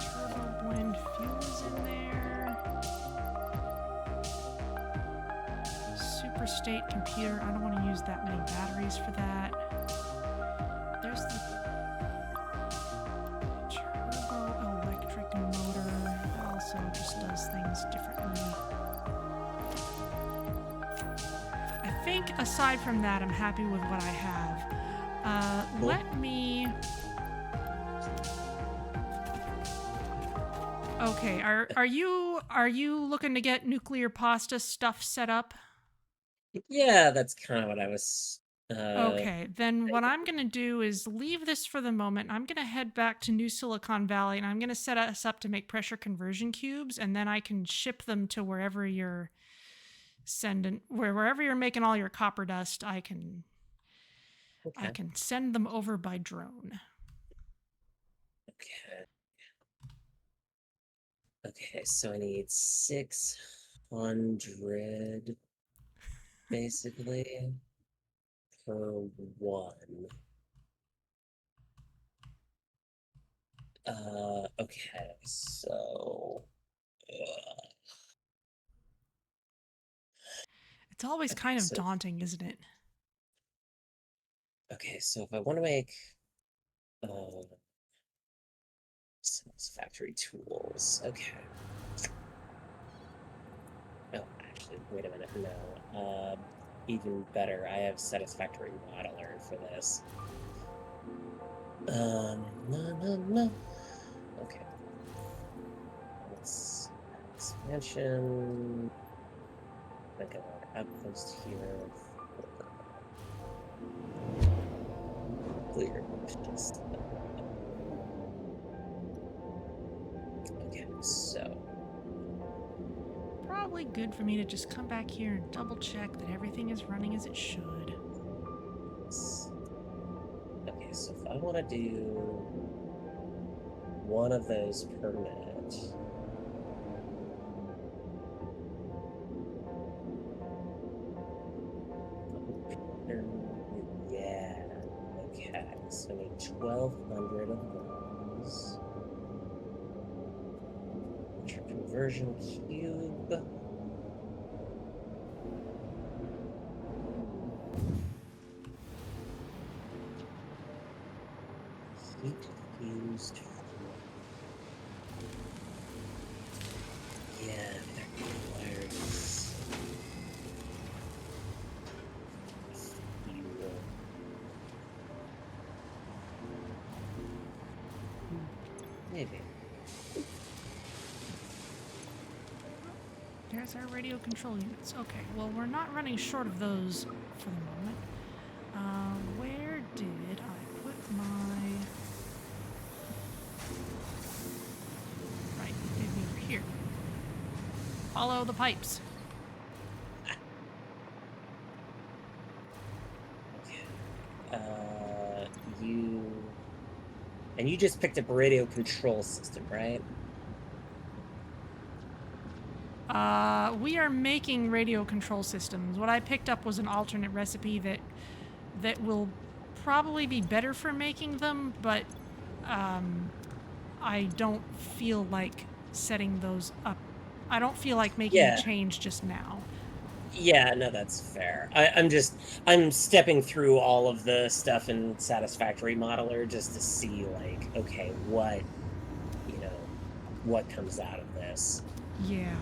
Turbo blend fuel is in there. Super state computer. I don't want to use that many batteries for that. There's the turbo electric motor. That also just does things differently. I think aside from that, I'm happy with what I have. Cool. Let me... Okay, are you looking to get nuclear pasta stuff set up? Yeah, that's kind of what I was. Okay, then what I'm going to do is leave this for the moment. I'm going to head back to New Silicon Valley and I'm going to set us up to make pressure conversion cubes, and then I can ship them to wherever you're wherever you're making all your copper dust. I can send them over by drone. Okay, so I need 600 basically per one. Okay, so It's always kind of daunting, isn't it? Okay, so if I want to make Satisfactory tools, okay. Oh, actually, wait a minute, no. Even better, I have Satisfactory modeler for this. No. Okay. Let's expansion. I think I want outpost here. Clear. Just. Okay, so. Probably good for me to just come back here and double check that everything is running as it should. Okay, so if I want to do one of those per minute. So I need 1,200 of those. Conversion cube. Heat fused. Yeah, that requires fuel. Maybe. There's our radio control units. Okay, well, we're not running short of those for the moment. Where did I put my... Right, maybe over here. Follow the pipes. Okay. You just picked up a radio control system, right? We are making radio control systems. What I picked up was an alternate recipe that will probably be better for making them, but I don't feel like setting those up. I don't feel like making a change just now. Yeah, no, that's fair. I'm stepping through all of the stuff in Satisfactory Modeler just to see, like, okay, what comes out of this. Yeah.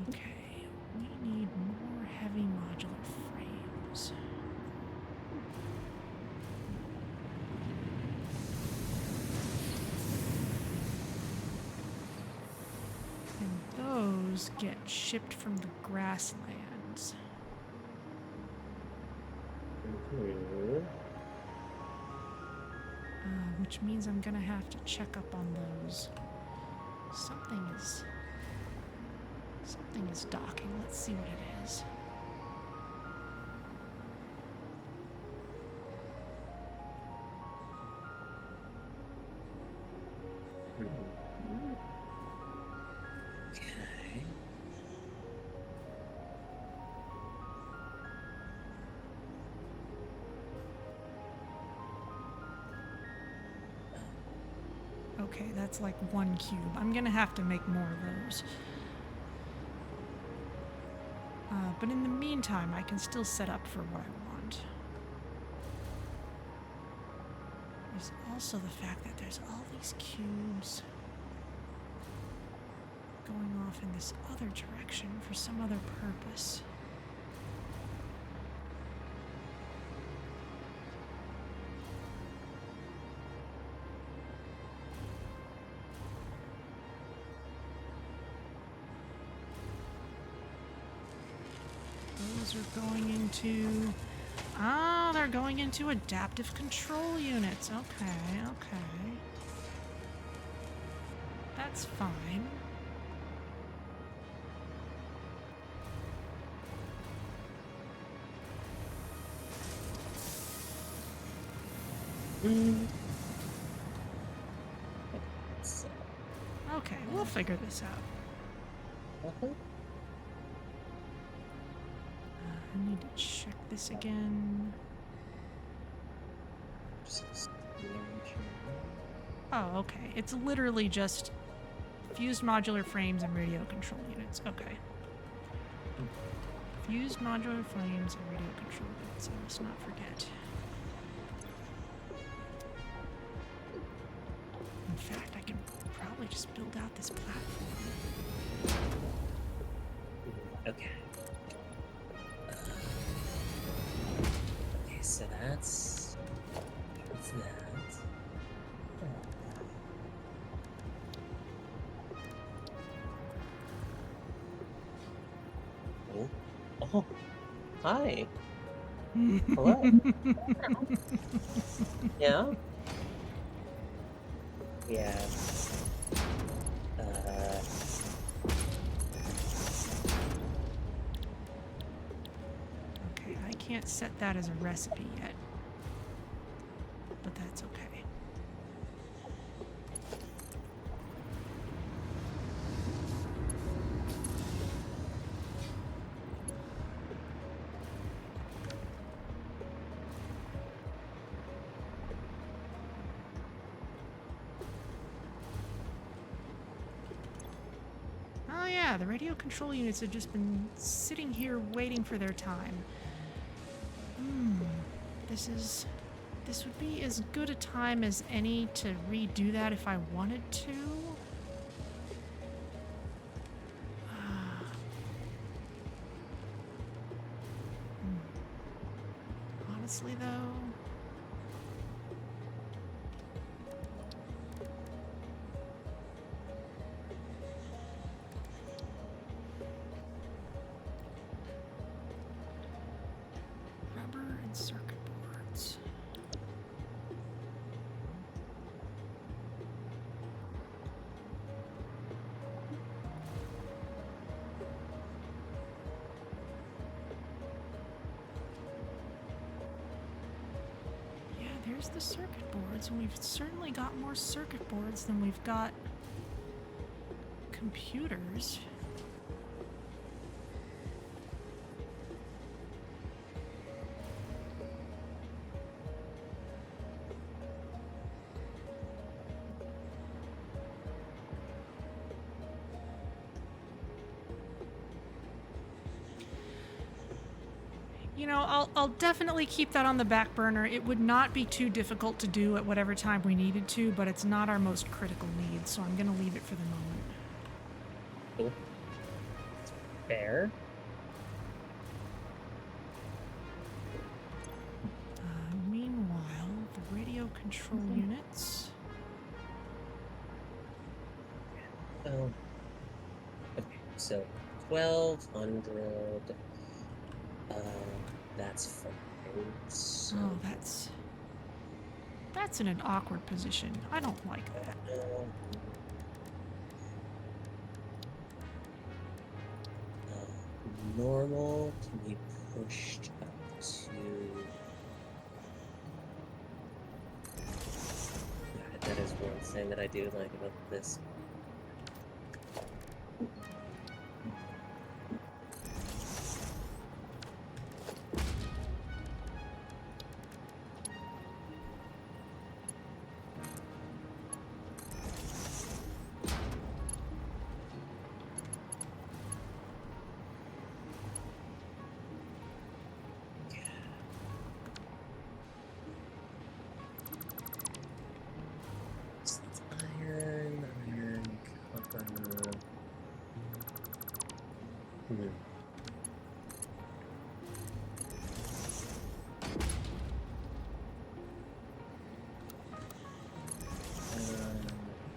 Okay, we need more heavy modular frames. And those get shipped from the grasslands. Which means I'm gonna have to check up on those. Something is docking. Let's see what it is. Okay, that's like 1 cube. I'm gonna have to make more of those. But in the meantime, I can still set up for what I want. There's also the fact that there's all these cubes going off in this other direction for some other purpose. Those are going into... Ah, they're going into adaptive control units. Okay, okay. That's fine. Okay, we'll figure this out. I need to check this again. Oh, okay. It's literally just fused modular frames and radio control units. Okay. Fused modular frames and radio control units. I must not forget. In fact, I can probably just build out this platform. Okay. Okay, so that's that. Oh. Oh. Hi. Hello. Yeah? Yeah. Okay, I can't set that as a recipe yet. But that's okay. Yeah, the radio control units have just been sitting here waiting for their time. This would be as good a time as any to redo that if I wanted to. Honestly, though... Rubber and circuit boards. Yeah, there's the circuit boards, and we've certainly got more circuit boards than we've got computers. You know, I'll definitely keep that on the back burner. It would not be too difficult to do at whatever time we needed to, but it's not our most critical need, so I'm going to leave it for the moment. Cool. Fair. Meanwhile, the radio control units... Oh. Okay, so 1,200. That's fine. So, Oh, that's in an awkward position. I don't like that. Normal can be pushed up to... That is one thing that I do like about this. Iron, copper.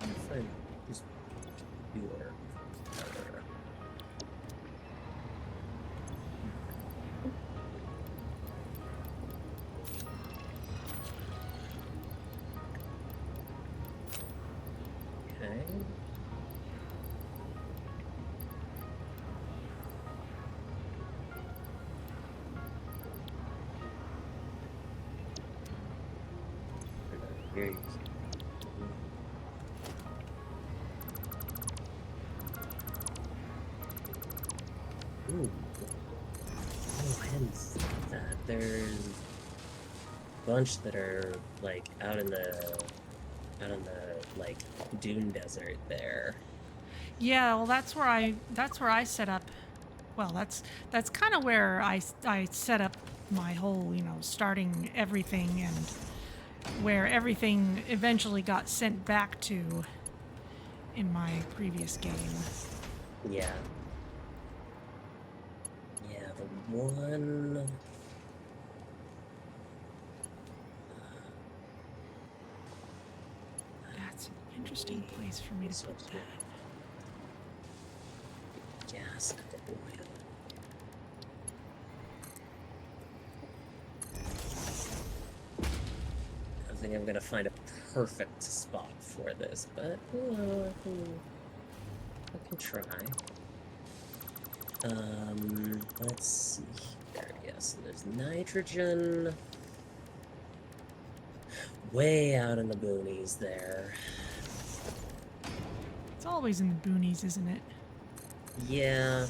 I'm fine. Just pure. Okay. Here you go. Ooh. Oh, I didn't see that. There's a bunch that are like out in the like dune desert there. Yeah, well, that's where I set up. Well, that's kind of where I set up my whole, starting everything and where everything eventually got sent back to in my previous game. Yeah. Yeah, the one... That's an interesting place for me to put that. Gas and oil. I think I'm gonna find a perfect spot for this, but I can try. Let's see here. Yes, there's nitrogen. Way out in the boonies there. It's always in the boonies, isn't it? Yeah.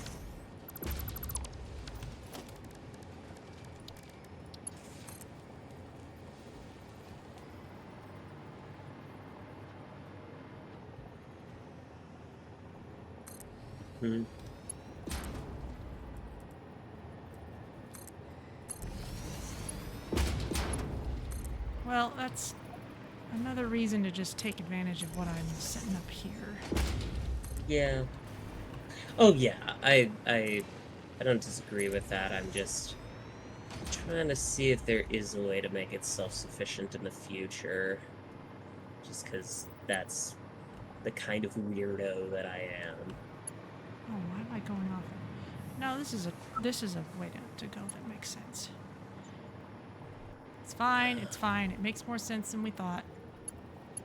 Hmm. Well, that's another reason to just take advantage of what I'm setting up here. Yeah. Oh yeah, I don't disagree with that. I'm just trying to see if there is a way to make it self-sufficient in the future. Just because that's the kind of weirdo that I am. Oh, why am I going off? No, this is a way to go that makes sense. It's fine. It's fine. It makes more sense than we thought.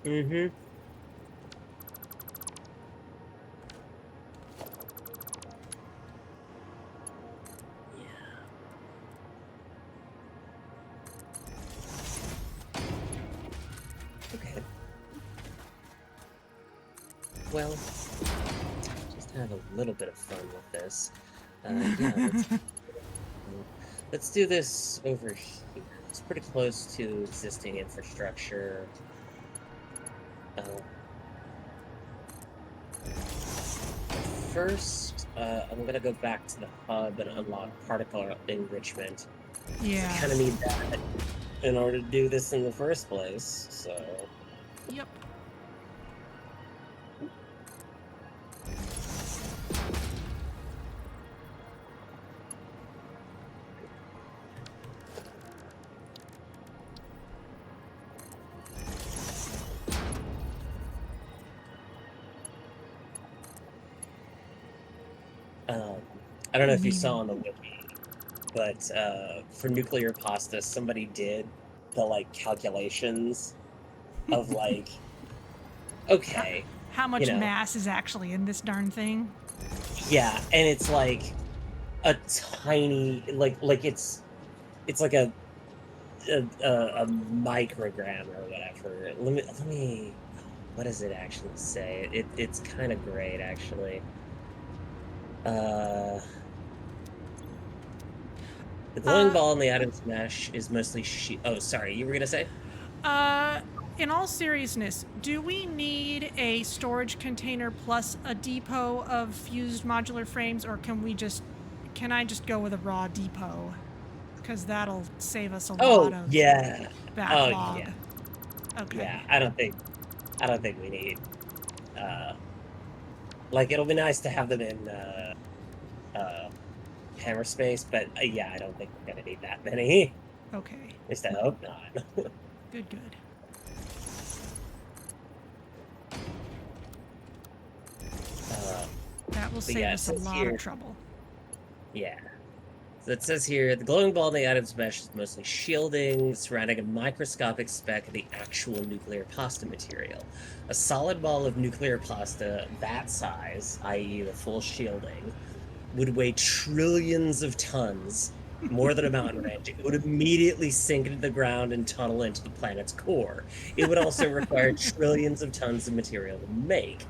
Mm-hmm. Okay. Well, just have a little bit of fun with this. Yeah, let's do this over here. It's pretty close to existing infrastructure. Uh, First, I'm gonna go back to the hub and unlock particle enrichment. Yeah. I kind of need that in order to do this in the first place, so... Yep. I don't know if you saw on the wiki, but for nuclear pasta, somebody did the, like, calculations of, like, okay, How much you know, mass is actually in this darn thing? yeah, and it's like a tiny, like it's like a microgram or whatever. Let me, what does it actually say? It's kind of great, actually. The glowing ball in the atom's mesh is mostly oh, sorry, you were gonna say? In all seriousness, do we need a storage container plus a depot of fused modular frames, or can I just go with a raw depot? Because that'll save us a lot of Yeah. backlog. Oh yeah. Okay. Yeah, I don't think we need like, it'll be nice to have them in hammer space, but yeah, I don't think we're gonna need that many. Okay. At least I hope not. Good, good. That will save us a lot of trouble. Yeah. So it says here, the glowing ball in the atom's mesh is mostly shielding, surrounding a microscopic speck of the actual nuclear pasta material. A solid ball of nuclear pasta that size, i.e. the full shielding, would weigh trillions of tons, more than a mountain range. It would immediately sink into the ground and tunnel into the planet's core. It would also require trillions of tons of material to make.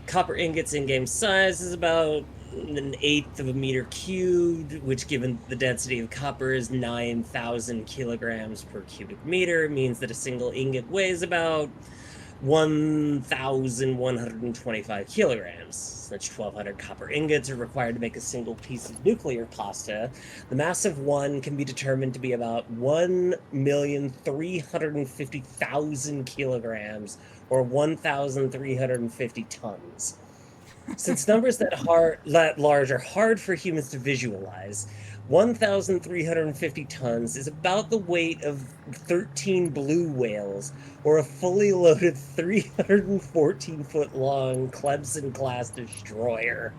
Copper ingots in-game size is about 1/8 of a meter cubed, which, given the density of copper is 9,000 kilograms per cubic meter, means that a single ingot weighs about 1,125 kilograms. Such 1,200 copper ingots are required to make a single piece of nuclear pasta. The mass of one can be determined to be about 1,350,000 kilograms, or 1,350 tons. Since numbers that large are hard for humans to visualize, 1,350 tons is about the weight of 13 blue whales, or a fully loaded 314-foot-long Clemson-class destroyer.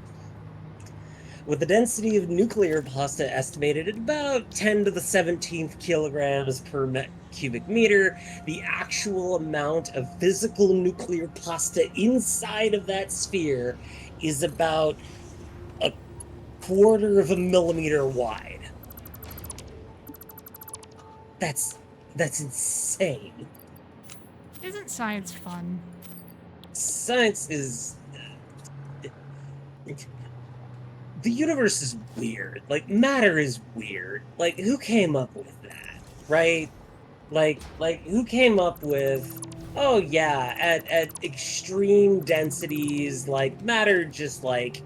With the density of nuclear pasta estimated at about 10 to the 17th kilograms per cubic meter, the actual amount of physical nuclear pasta inside of that sphere is about 1/4 of a millimeter wide. That's insane. Isn't science fun? Science is... the universe is weird. Like, matter is weird. Like, who came up with that, right? Like who came up with, oh yeah, at extreme densities, like, matter just, like,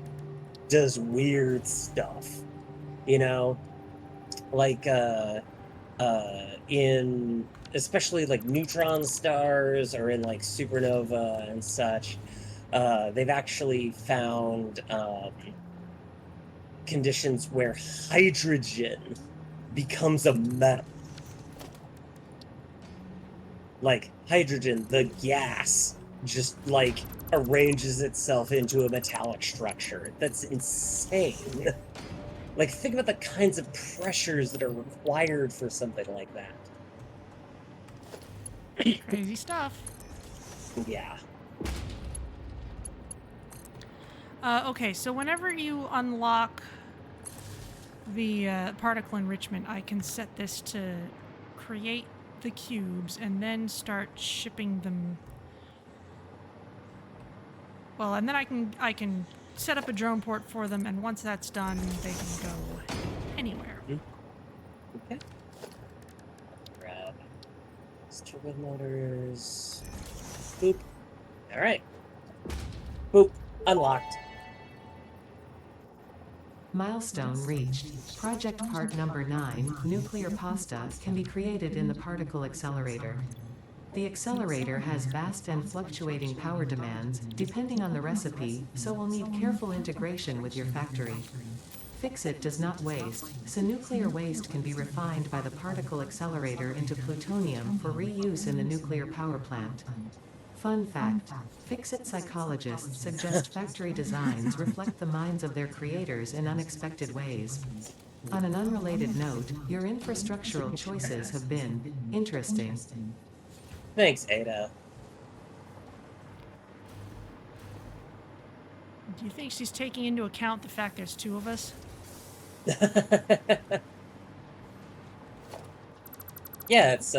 does weird stuff, you know, like in especially like neutron stars or in like supernova and such. They've actually found conditions where hydrogen becomes a metal. Like hydrogen, the gas, just like arranges itself into a metallic structure. That's insane. Like, think about the kinds of pressures that are required for something like that. Crazy stuff. Yeah. Okay, so whenever you unlock the particle enrichment, I can set this to create the cubes and then start shipping them. Well, and then I can set up a drone port for them, and once that's done, they can go anywhere. Okay. Grab turbo motors. Boop. All right. Boop. Unlocked. Milestone reached. Project part number 9, nuclear pasta, can be created in the particle accelerator. The accelerator has vast and fluctuating power demands, depending on the recipe, so will need careful integration with your factory. Fix-It does not waste, so nuclear waste can be refined by the particle accelerator into plutonium for reuse in the nuclear power plant. Fun fact: Fix-It psychologists suggest factory designs reflect the minds of their creators in unexpected ways. On an unrelated note, your infrastructural choices have been interesting. Thanks, Ada. Do you think she's taking into account the fact there's two of us? Yeah, it's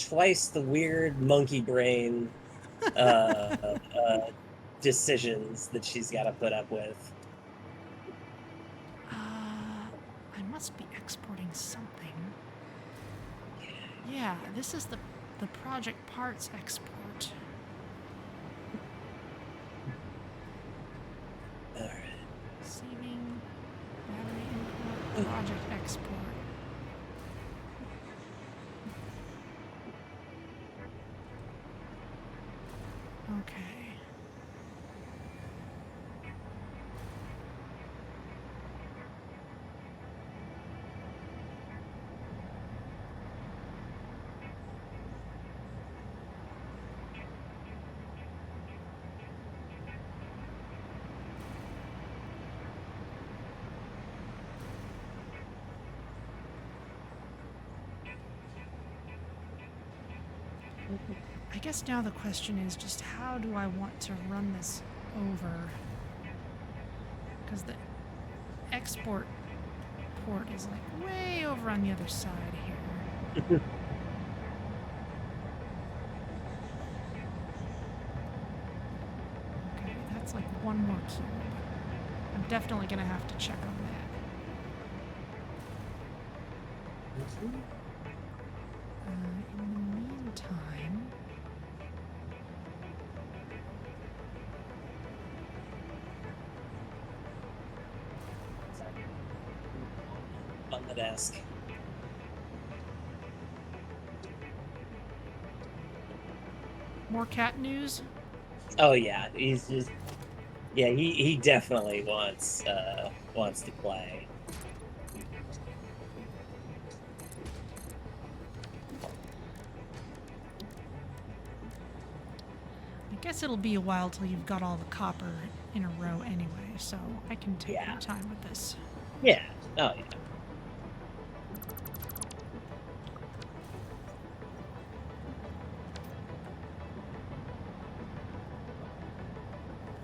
twice the weird monkey brain decisions that she's got to put up with. I must be exporting something. Yeah, this is the project parts export. All right. Receiving battery import, project export. Okay. I guess now the question is just how do I want to run this over? Because the export port is like way over on the other side here. Okay, that's like one more cube. I'm definitely gonna have to check on that. In the meantime, On the desk. more cat news. Oh yeah, he's just he definitely wants to play. I guess it'll be a while till you've got all the copper in a row anyway, so I can take my time with this. Yeah. Oh yeah.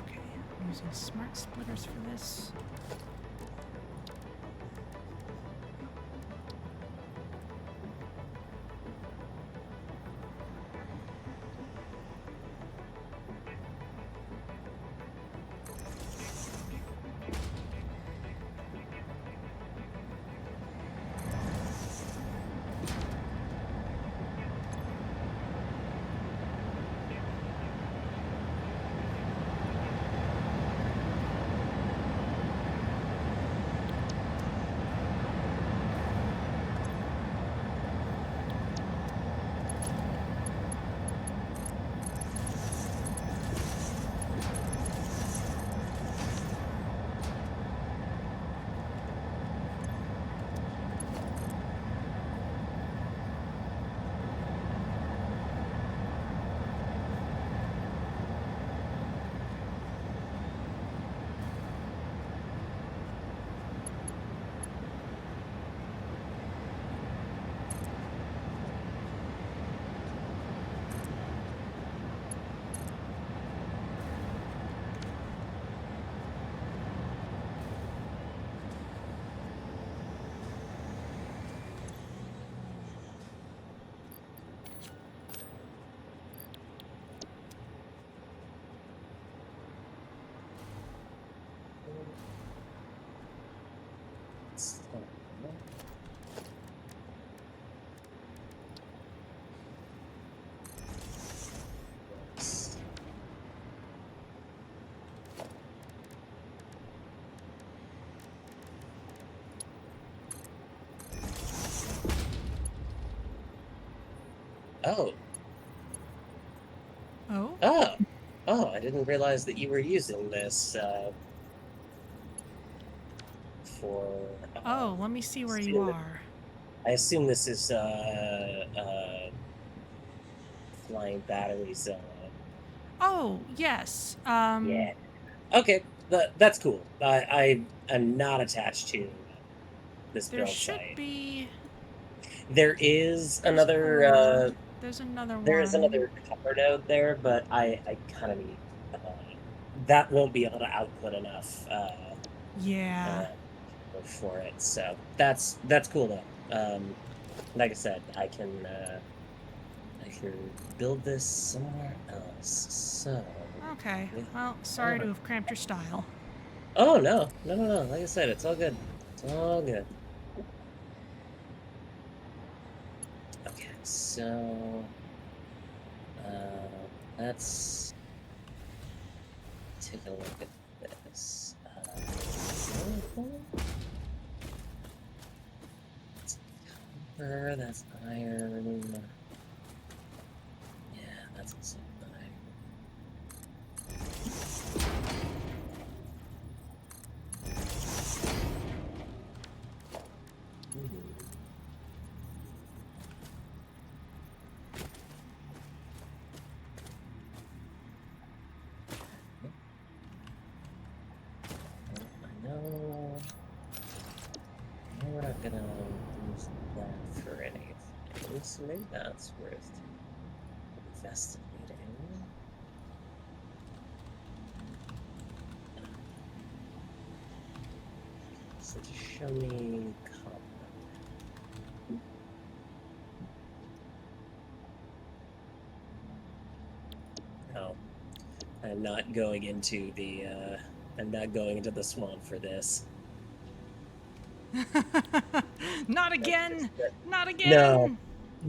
Okay, I'm using smart splitters for this. Oh, Oh? oh, oh! I didn't realize that you were using this for. Oh, let me see where you Assume, are. I assume this is flying batteries. Oh, yes. Yeah. Okay, that's cool. I am not attached to this There build should site. be. There is There's another ore. There's another there is one. another copper node there, but I kind of need that won't be able to output enough Yeah. for it. So that's cool though. Like I said, I can build this somewhere else. So Okay. with Well, sorry to that. have cramped your style. Oh no, no, no, no. Like I said, it's all good. It's all good. Okay, so let's take a look at this. That's copper, that's iron. Yeah, that's also iron. Ooh. I know we're not gonna use that for anything, so maybe that's worth investigating. So just show me copper. No, I'm not going into I'm not going into the swamp for this. Not That's again! just Not no, again!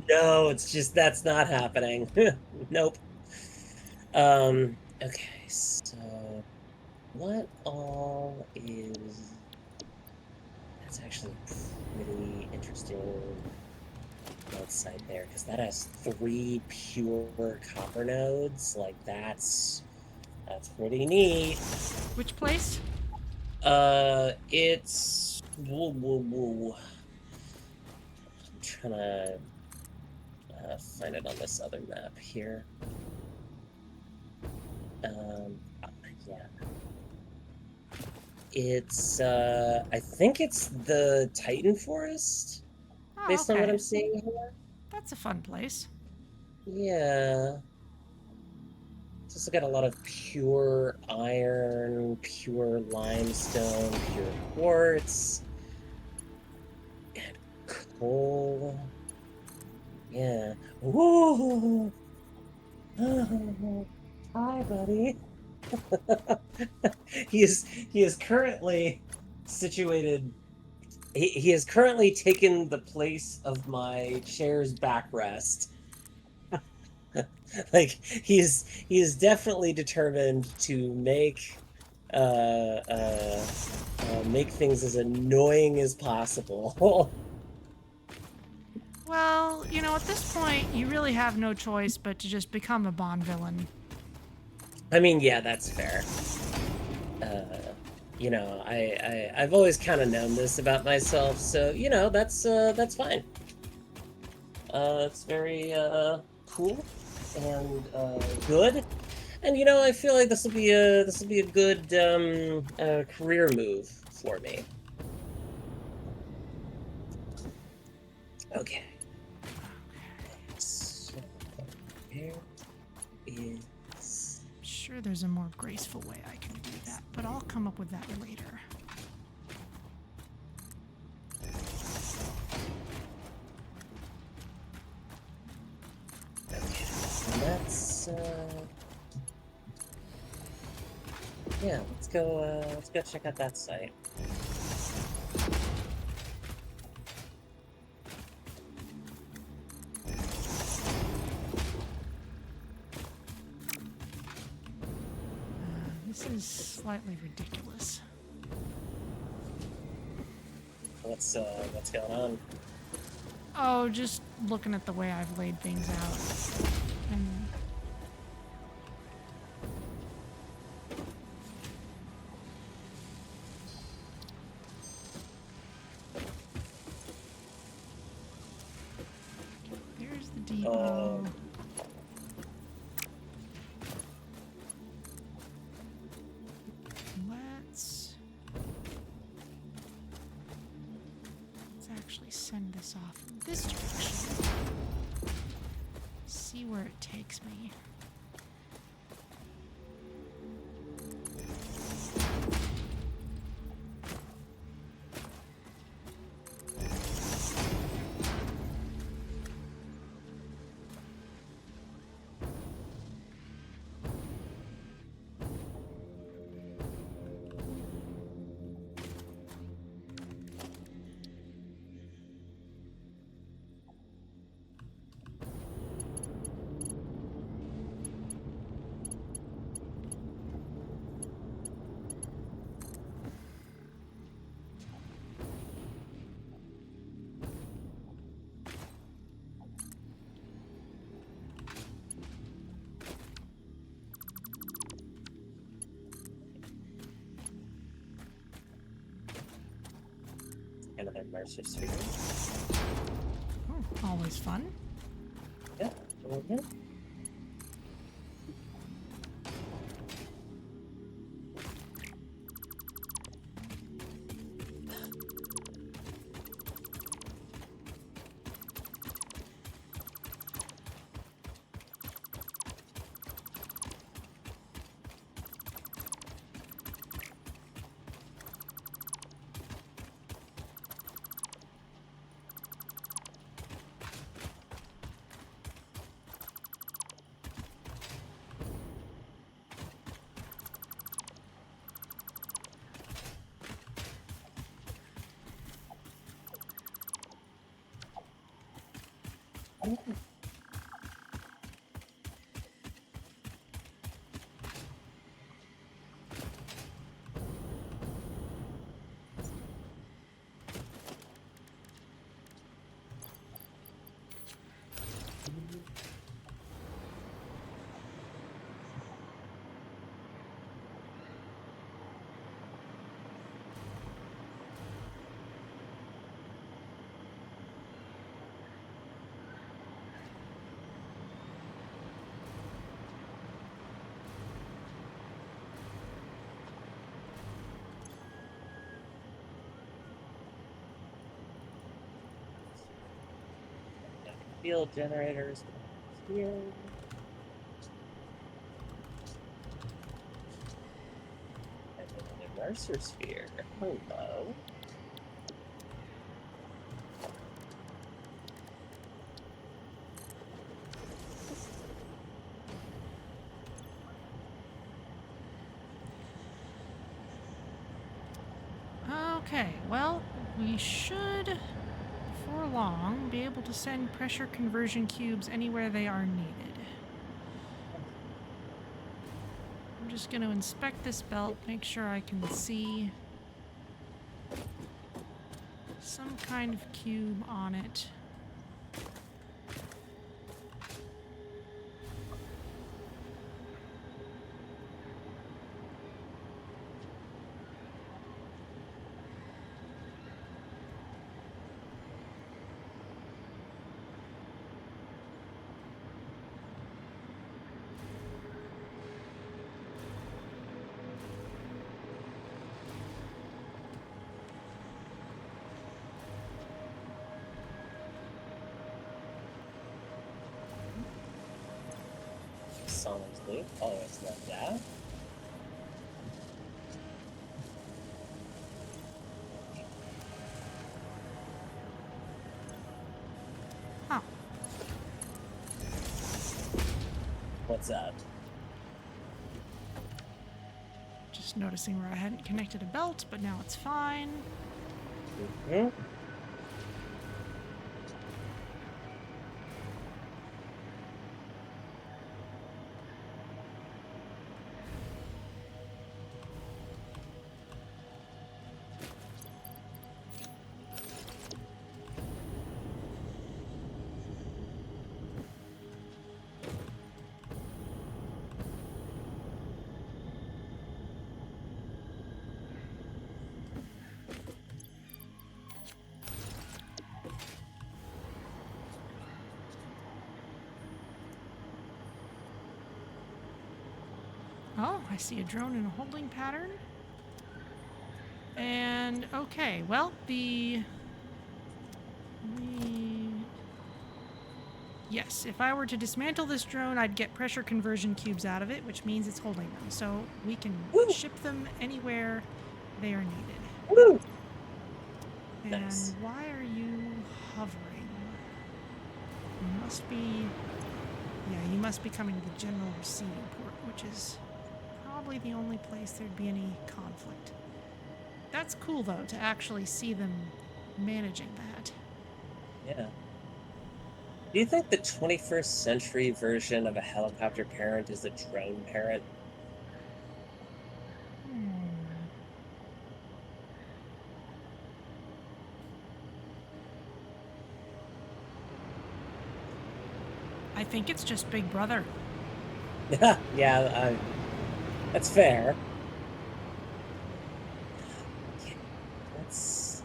no, it's just that's not happening. Nope. Okay, so what all is that's actually a pretty interesting website there because that has 3 pure copper nodes. Like that's pretty neat. Which place? It's whoa, whoa, whoa. I'm trying to find it on this other map here. Yeah. It's I think it's the Titan Forest, Oh, based on what okay. I'm seeing here. That's a fun place. Yeah. It's also got a lot of pure iron, pure limestone, pure quartz, and coal. Yeah. Whoa! Hi, buddy. He is currently situated. He has currently taken the place of my chair's backrest. Like he is definitely determined to make things as annoying as possible. Well, at this point, you really have no choice but to just become a Bond villain. I mean, yeah, that's fair. I've always kind of known this about myself, so that's fine. It's very cool and good. And I feel like this will be a good career move for me. Okay. So here is I'm sure there's a more graceful way I can do that, but I'll come up with that later. okay. So yeah, let's go check out that site. This is slightly ridiculous. What's going on? Oh, just looking at the way I've laid things out. And there's the depot. Let's actually send this off in this direction. See where it takes me. Another immersive sphere. Oh, always fun. Yeah. Mm-hmm. Field generators here. And then an immerser sphere. Hello. Okay, well, we should, before long, be able to send pressure conversion cubes anywhere they are needed. I'm just going to inspect this belt, make sure I can see some kind of cube on it. Sonically, always love that. Huh. What's up? Just noticing where I hadn't connected a belt, but now it's fine. Mm-hmm. Oh, I see a drone in a holding pattern. And, okay, well, Yes, if I were to dismantle this drone, I'd get pressure conversion cubes out of it, which means it's holding them. So we can Woo! ship them anywhere they are needed. Woo! And Nice. why are you hovering? You must be... Yeah, you must be coming to the general receiving port, which is probably the only place there'd be any conflict. That's cool, though, to actually see them managing that. Yeah. Do you think the 21st century version of a helicopter parent is a drone parent? I think it's just Big Brother. Yeah, that's fair. Let's...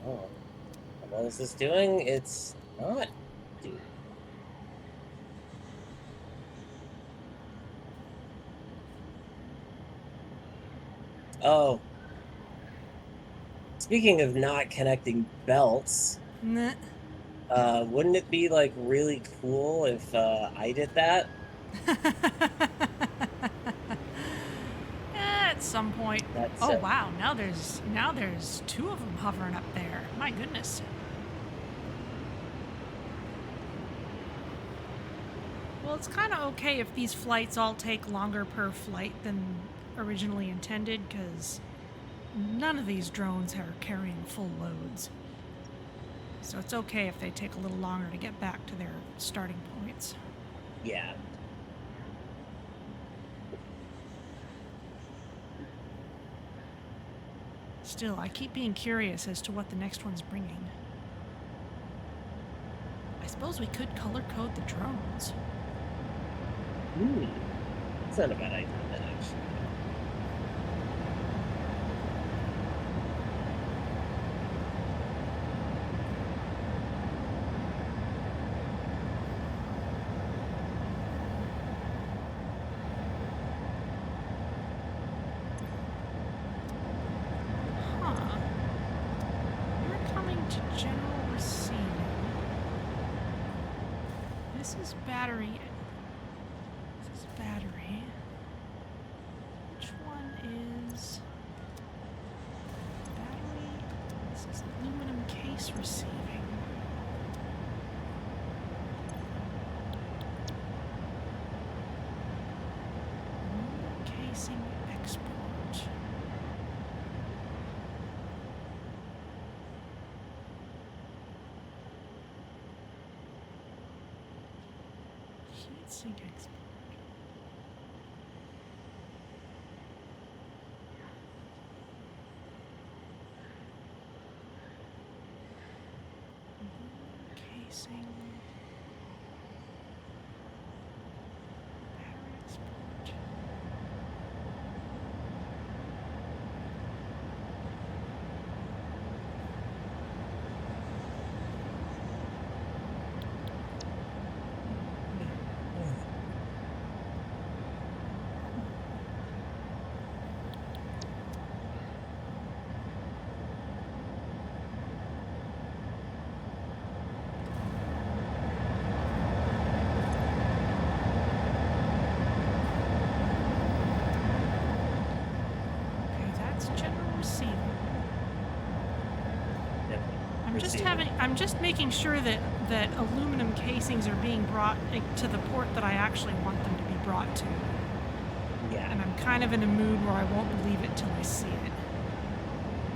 Oh. What is this doing? It's not doing. Oh. Speaking of not connecting belts, Nah. wouldn't it be like really cool if I did that? At some point. That's Oh wow, now there's two of them hovering up there. My goodness. Well, it's kind of okay if these flights all take longer per flight than originally intended, because none of these drones are carrying full loads. So it's okay if they take a little longer to get back to their starting points. yeah. Still, I keep being curious as to what the next one's bringing. I suppose we could color code the drones. It's not a bad idea, then, actually. Huh. You're coming to general receiving. This is battery. This is battery. Which one is battery? This is aluminum case receiving. Aluminum casing export. Heatsink export. Casing. Battery export. Okay, that's general receiving. Yep. I'm just making sure that aluminum casings are being brought to the port that I actually want them to be brought to. Yeah, And I'm kind of in a mood where I won't believe it till I see it.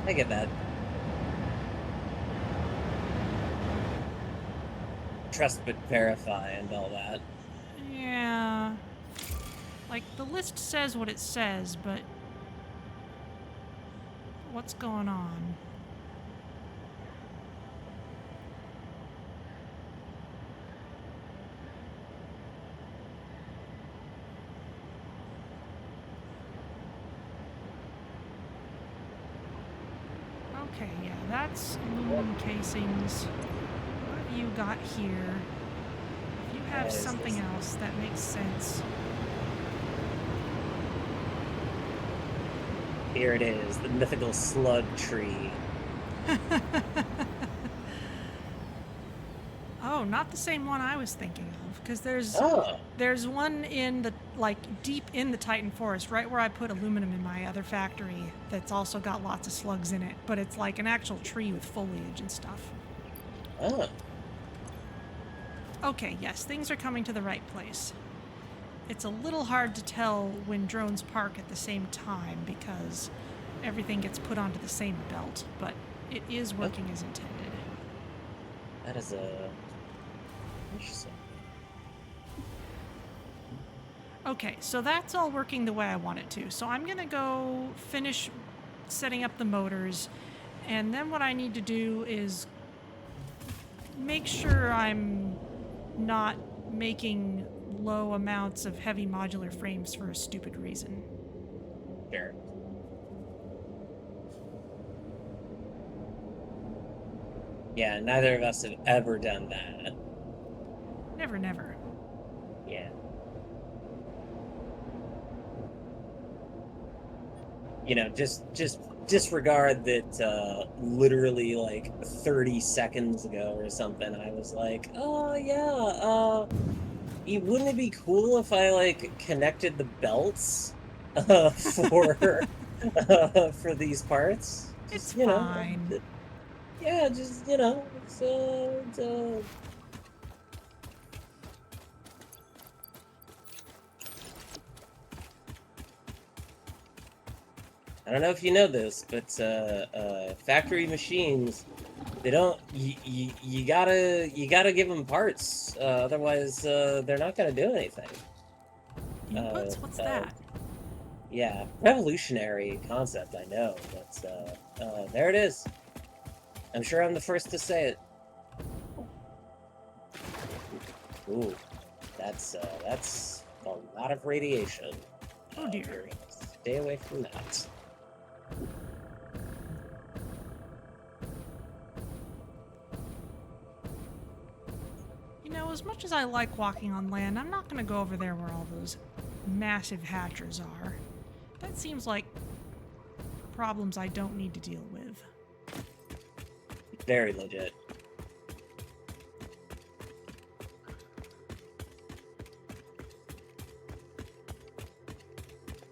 I get that. Trust but verify and all that. Yeah. Like, the list says what it says, but what's going on? Okay, yeah, that's aluminum casings. What have you got here? If you have What is something this? else that makes sense. Here it is, the mythical slug tree. Oh, not the same one I was thinking of, because Oh, there's one in the, like, deep in the Titan Forest, right where I put aluminum in my other factory, that's also got lots of slugs in it, but it's like an actual tree with foliage and stuff. oh. Okay, yes, things are coming to the right place. It's a little hard to tell when drones park at the same time because everything gets put onto the same belt, but it is working as intended. That is interesting. Okay, so that's all working the way I want it to. So I'm gonna go finish setting up the motors, and then what I need to do is make sure I'm not making low amounts of heavy modular frames for a stupid reason. Sure. Yeah, neither of us have ever done that. Never, never. Yeah. You know, just disregard that literally like 30 seconds ago or something, I was like, oh yeah, wouldn't it be cool if I like connected the belts for these parts? It's Just, fine. yeah, just, it's I don't know if you know this, but factory machines, they don't. You gotta give them parts, otherwise they're not gonna do anything. Inputs? What's that? Yeah, revolutionary concept, I know, but there it is. I'm sure I'm the first to say it. Ooh, that's a lot of radiation. Oh dear. We're gonna stay away from that. You know, as much as I like walking on land, I'm not gonna go over there where all those massive hatchers are. That seems like problems I don't need to deal with. Very legit.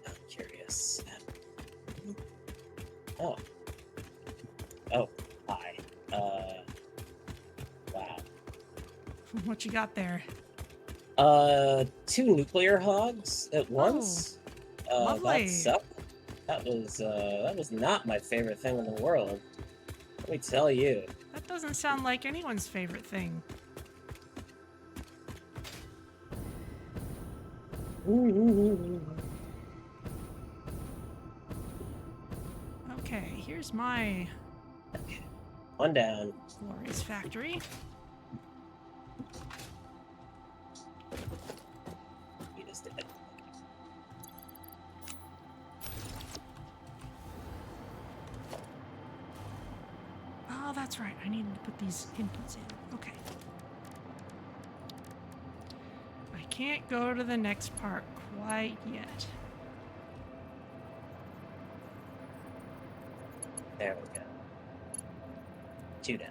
I'm curious. Oh. Oh, hi. Wow. What you got there? 2 nuclear hogs at once? Lovely. That sucked. That was not my favorite thing in the world. Let me tell you. That doesn't sound like anyone's favorite thing. Okay, here's my One down. glorious factory. You just did it. Oh, that's right. I needed to put these inputs in. Okay. I can't go to the next part quite yet. There we go. 2 down.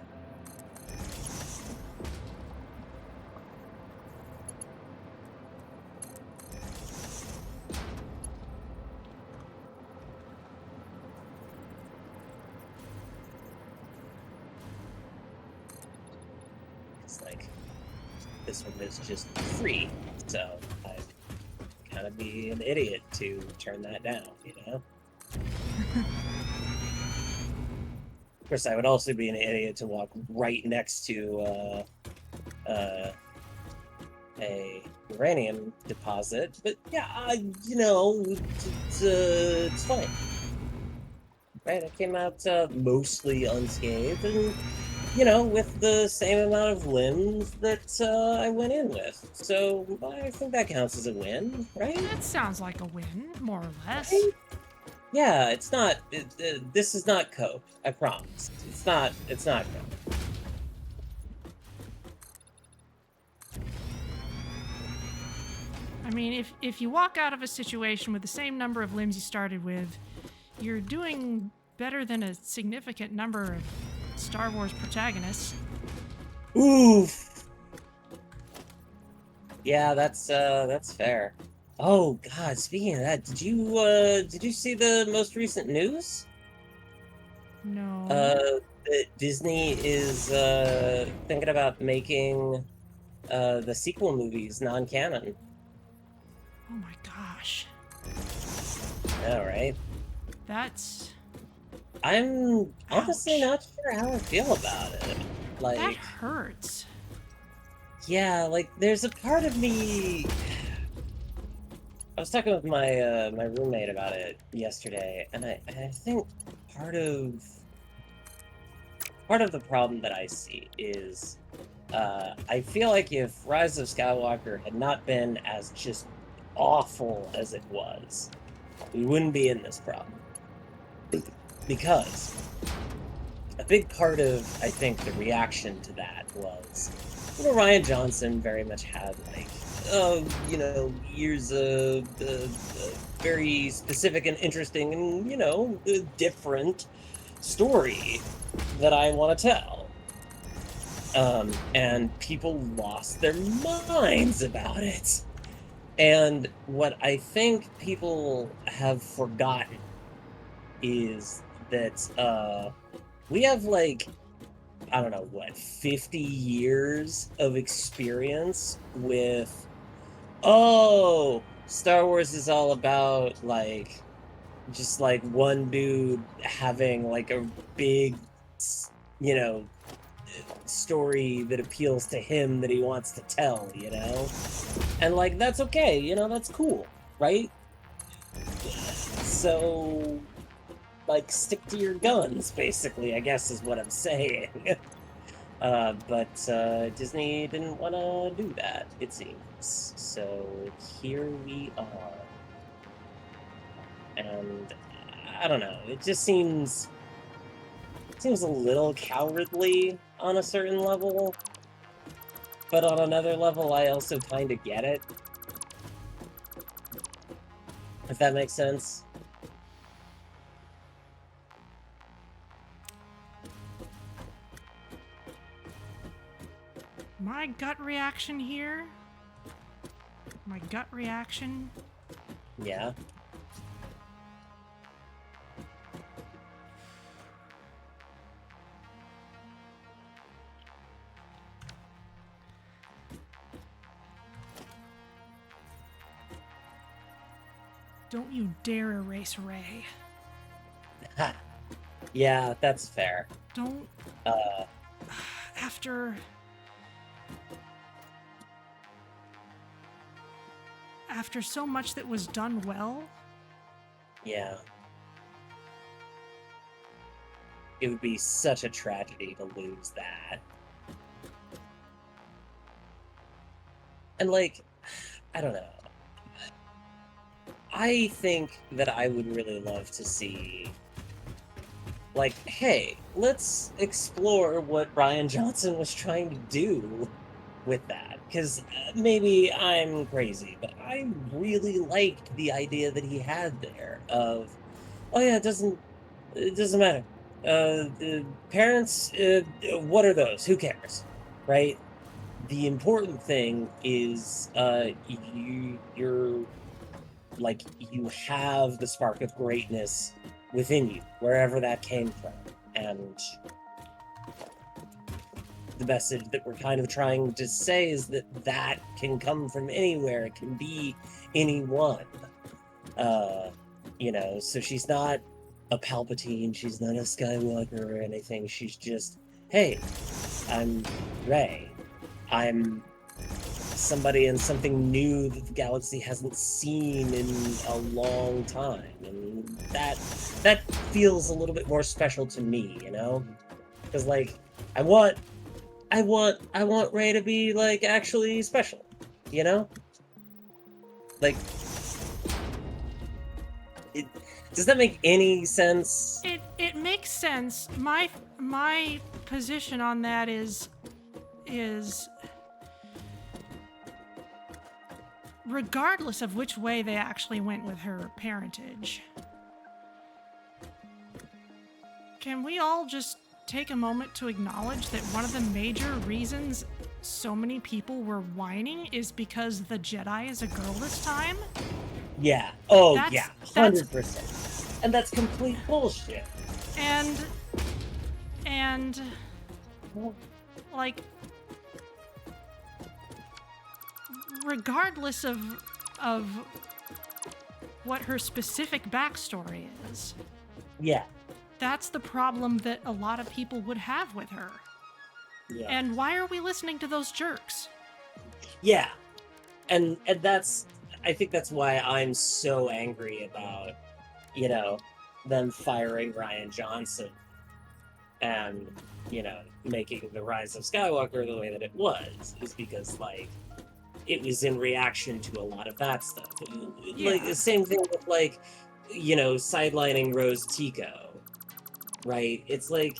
It's like this one is just free, so I'd kind of be an idiot to turn that down, you know? Of course, I would also be an idiot to walk right next to a uranium deposit, but yeah, it's fine. Right, I came out mostly unscathed, and with the same amount of limbs that I went in with. So I think that counts as a win, right? That sounds like a win, more or less. Right? Yeah, it's not. This is not coke. I promise. It's not. It's not coke. I mean, if you walk out of a situation with the same number of limbs you started with, you're doing better than a significant number of Star Wars protagonists. Oof. Yeah, that's fair. Oh God, speaking of that, did you see the most recent news? No. That Disney is thinking about making the sequel movies non-canon. Oh my gosh. All right. That's... I'm honestly Ouch. not sure how I feel about it. That Like, hurts. yeah, like there's a part of me. I was talking with my my roommate about it yesterday, and I think part of part of the problem that I see is I feel like if Rise of Skywalker had not been as just awful as it was, we wouldn't be in this problem. Because a big part of, I think, the reaction to that was, Ryan Johnson very much had, like, years of very specific and interesting and, different story that I want to tell. And people lost their minds about it. And what I think people have forgotten is that we have, like, I don't know what, 50 years of experience with, oh, Star Wars is all about, like, just like one dude having like a big, you know, story that appeals to him that he wants to tell, And like that's okay, that's cool, right? So like stick to your guns, basically, I guess is what I'm saying. But Disney didn't want to do that, it seems. So here we are. And I don't know, it just seems a little cowardly on a certain level. But on another level, I also kind of get it. If that makes sense. My gut reaction here... My gut reaction... Yeah. Don't you dare erase Rey. Yeah, that's fair. Don't... After so much that was done well? Yeah. It would be such a tragedy to lose that. And like, I don't know. I think that I would really love to see, like, hey, let's explore what Ryan Johnson was trying to do with that. Because maybe I'm crazy, but I really liked the idea that he had there of, oh yeah, it doesn't matter. The parents, what are those? Who cares, right? The important thing is you're like you have the spark of greatness within you, wherever that came from, and the message that we're kind of trying to say is that can come from anywhere. It can be anyone. So she's not a Palpatine, she's not a Skywalker or anything. She's just, hey, I'm Rey. I'm somebody and something new that the galaxy hasn't seen in a long time, and that feels a little bit more special to me, because like I want Rey to be like actually special, like does that make any sense? It makes sense. My position on that is regardless of which way they actually went with her parentage, can we all just take a moment to acknowledge that one of the major reasons so many people were whining is because the Jedi is a girl this time? Yeah. Oh, That's- yeah. that's- 100%. And that's complete bullshit. And like, regardless of what her specific backstory is, Yeah. that's the problem that a lot of people would have with her. Yeah. And why are we listening to those jerks? Yeah. And that's, I think that's why I'm so angry about, you know, them firing Rian Johnson and, you know, making The Rise of Skywalker the way that it was, is because, like, it was in reaction to a lot of that stuff. Like, the same thing with, like, you know, sidelining Rose Tico, right? It's like,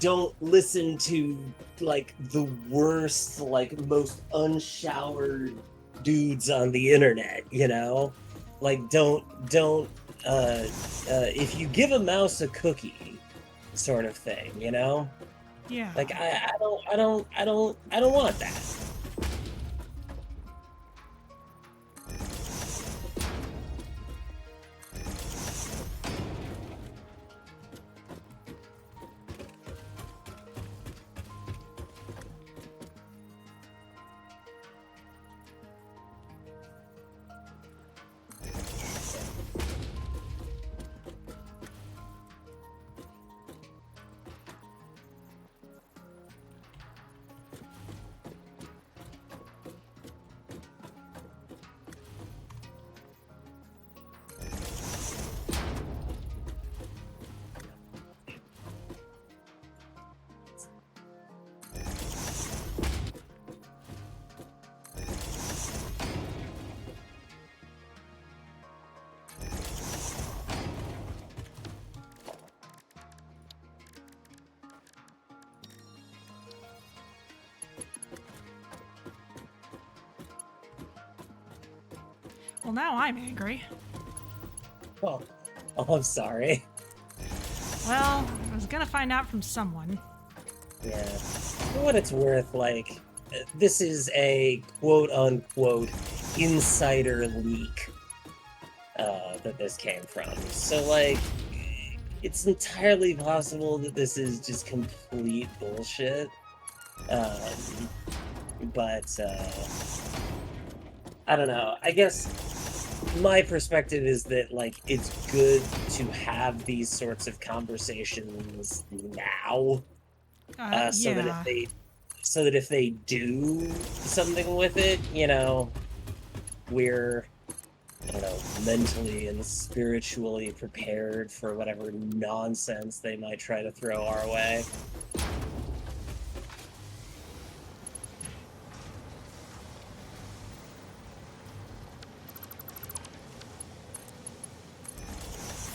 don't listen to, like, the worst, like, most unshowered dudes on the internet, you know? Like, don't if you give a mouse a cookie sort of thing, you know? Yeah. Like, I don't want that. Well, now I'm angry. Oh, I'm sorry. Well, I was gonna find out from someone. Yeah. For what it's worth, like, this is a quote-unquote insider leak that this came from. So, like, it's entirely possible that this is just complete bullshit. But I don't know. I guess my perspective is that, like, it's good to have these sorts of conversations now, so that if they do something with it, you know, we're, I don't know, mentally and spiritually prepared for whatever nonsense they might try to throw our way.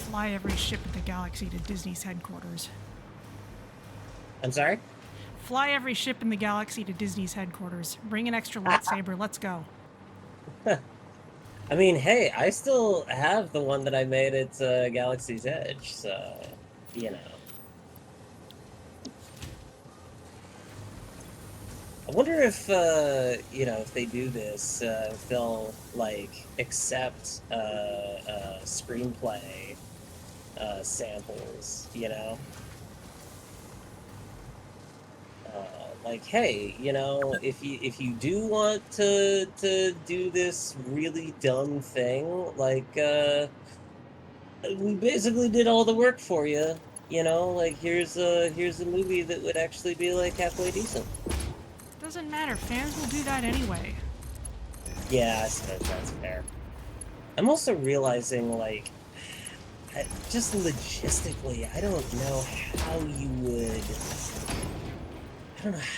Fly every ship in the galaxy to Disney's headquarters. I'm sorry? Fly every ship in the galaxy to Disney's headquarters. Bring an extra lightsaber. Let's go. I mean, hey, I still have the one that I made at Galaxy's Edge, so, you know. I wonder if, you know, if they do this, if they'll, like, accept screenplay samples, you know? Like, hey, you know, if you do want to do this really dumb thing, like, we basically did all the work for you, you know? Like, here's a movie that would actually be, like, halfway decent. Doesn't matter. Fans will do that anyway. Yeah, I suppose that's fair. I'm also realizing, like, just logistically, I don't know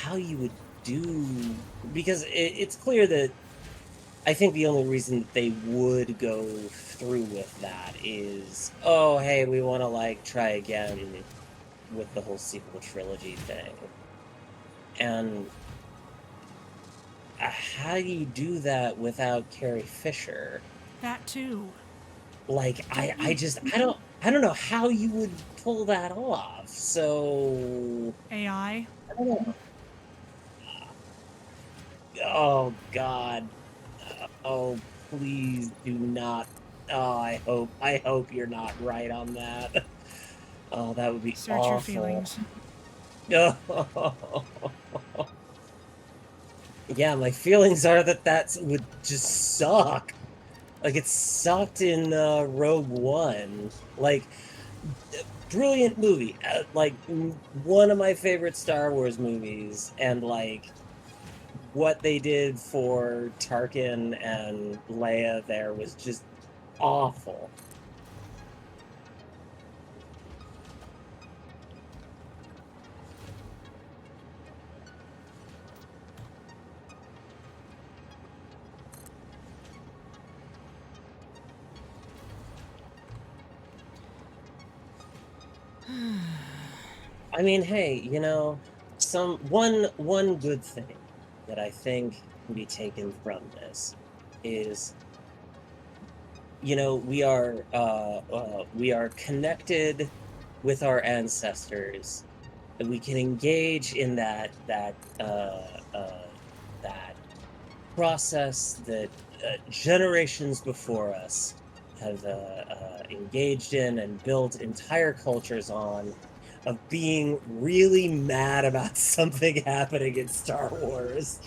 how you would do, because it's clear that I think the only reason that they would go through with that is, oh, hey, we want to, like, try again with the whole sequel trilogy thing. And how do you do that without Carrie Fisher? That too. Like, I don't know how you would pull that off. So, AI. I don't know. Oh God. Oh, please do not. Oh, I hope you're not right on that. Oh, that would be Search your awful. feelings. Yeah, my feelings are that would just suck. Like it sucked in Rogue One. Like brilliant movie. One of my favorite Star Wars movies, and like what they did for Tarkin and Leia there was just awful. I mean, hey, one good thing that I think can be taken from this is, we are connected with our ancestors, and we can engage in that process that generations before us have engaged in and built entire cultures on, of being really mad about something happening in Star Wars.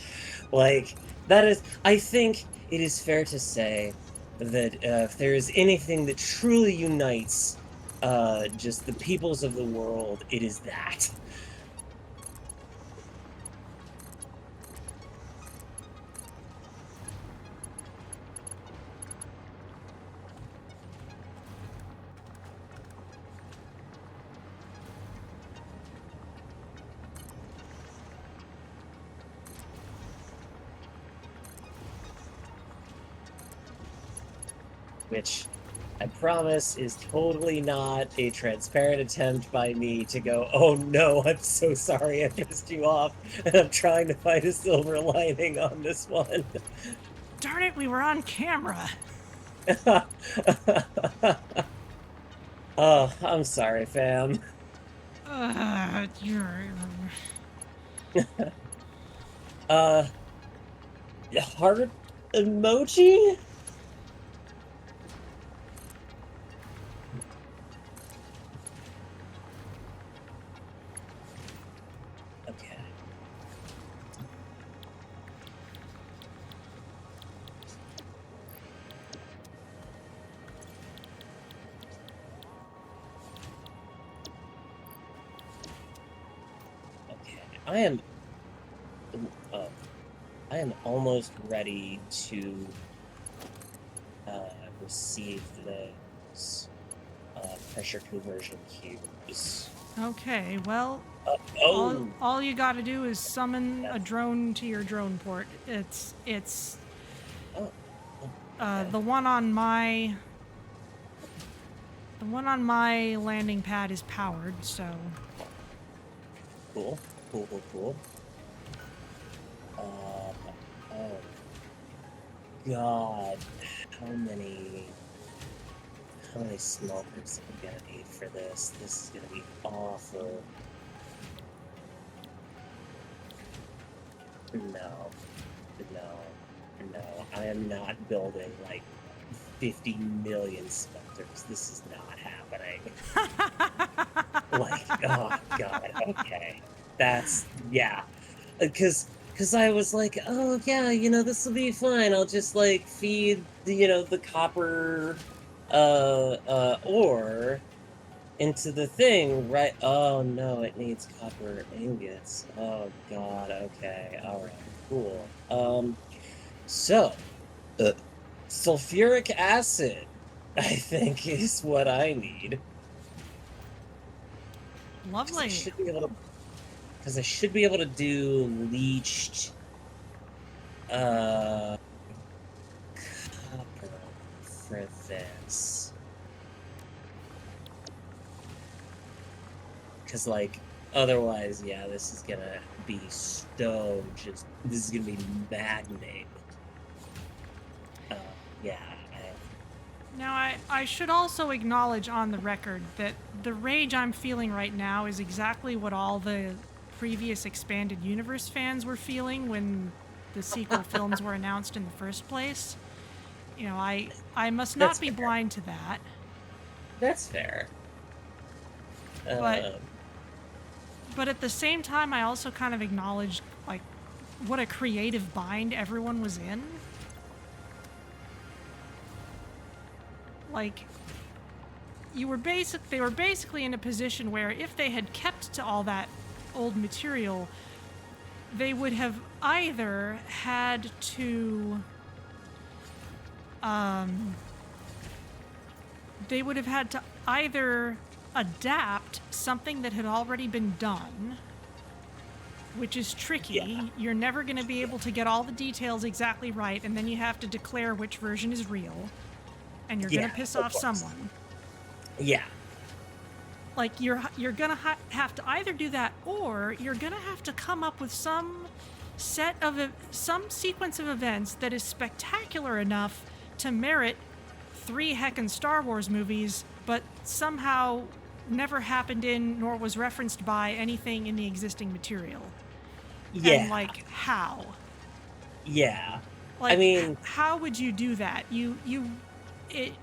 Like, I think it is fair to say that if there is anything that truly unites just the peoples of the world, it is that. Which I promise is totally not a transparent attempt by me to go, oh no, I'm so sorry I pissed you off, and I'm trying to find a silver lining on this one. Darn it, we were on camera. Oh, I'm sorry, fam. You're... Uh, heart emoji? Okay. Okay. Uh, I am almost ready to receive those pressure conversion cubes. Okay, well, Oh, all you gotta do is summon a that's, drone to your drone port. It's oh, okay. the one on my landing pad is powered, so Cool, cool, cool, cool. Oh God, how many, how many smokers am I gonna need for this? This is gonna be awful. No, no, no. I am not building like 50 million specters. This is not happening. Like, oh God, okay. Yeah. Because I was like, oh yeah, this will be fine. I'll just like feed the copper ore into the thing, right? Oh no, it needs copper ingots. Oh God, okay, all right, cool. So uh, sulfuric acid, I think, is what I need. Because I lovely. should be able to because I should be able to do leached uh copper for this. Because like Otherwise, yeah, this is gonna be this is gonna be maddening. Uh, yeah, Now, I should also acknowledge on the record that the rage I'm feeling right now is exactly what all the previous expanded universe fans were feeling when the sequel films were announced in the first place. You know, I must not that's be fair. blind to that, That's fair. but Um, but at the same time I also kind of acknowledge like what a creative bind everyone was in. Like they were basically in a position where if they had kept to all that old material, they would have either had to they would have had to either adapt something that had already been done, which is tricky. yeah, You're never going to be yeah, able to get all the details exactly right, and then you have to declare which version is real, and you're going yeah, to piss of off course. someone. Yeah, Like you're gonna have to either do that, or you're gonna have to come up with some some sequence of events that is spectacular enough to merit 3 heckin' Star Wars movies, but somehow never happened in nor was referenced by anything in the existing material. And yeah, like how? yeah. I Like mean, how would you do that? It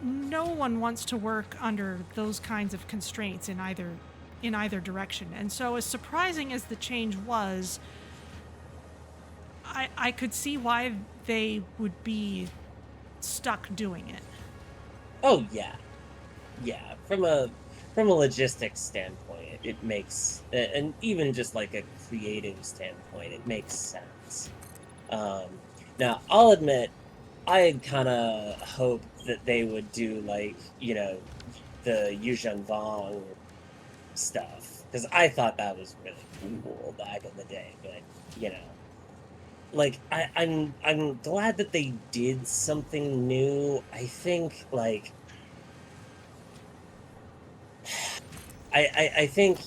no one wants to work under those kinds of constraints in either direction. And so as surprising as the change was, I could see why they would be stuck doing it. oh yeah, yeah. From a logistics standpoint, it makes, and even just like a creative standpoint, it makes sense. Um, Now, I'll admit, I had kind of hoped that they would do like, the Yuzhan Vong stuff, because I thought that was really cool back in the day. But you know, like I'm glad that they did something new. I think like I think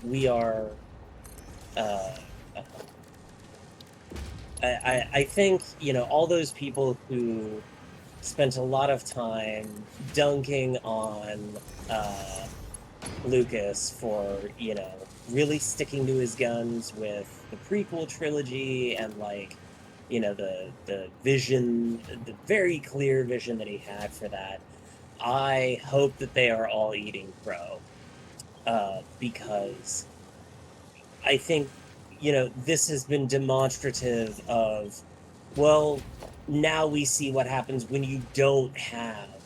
we are. Uh, uh, I think all those people who spent a lot of time dunking on uh, Lucas for really sticking to his guns with the prequel trilogy and like the vision, the very clear vision that he had for that. I hope that they are all eating crow, because I think, this has been demonstrative of, well, now we see what happens when you don't have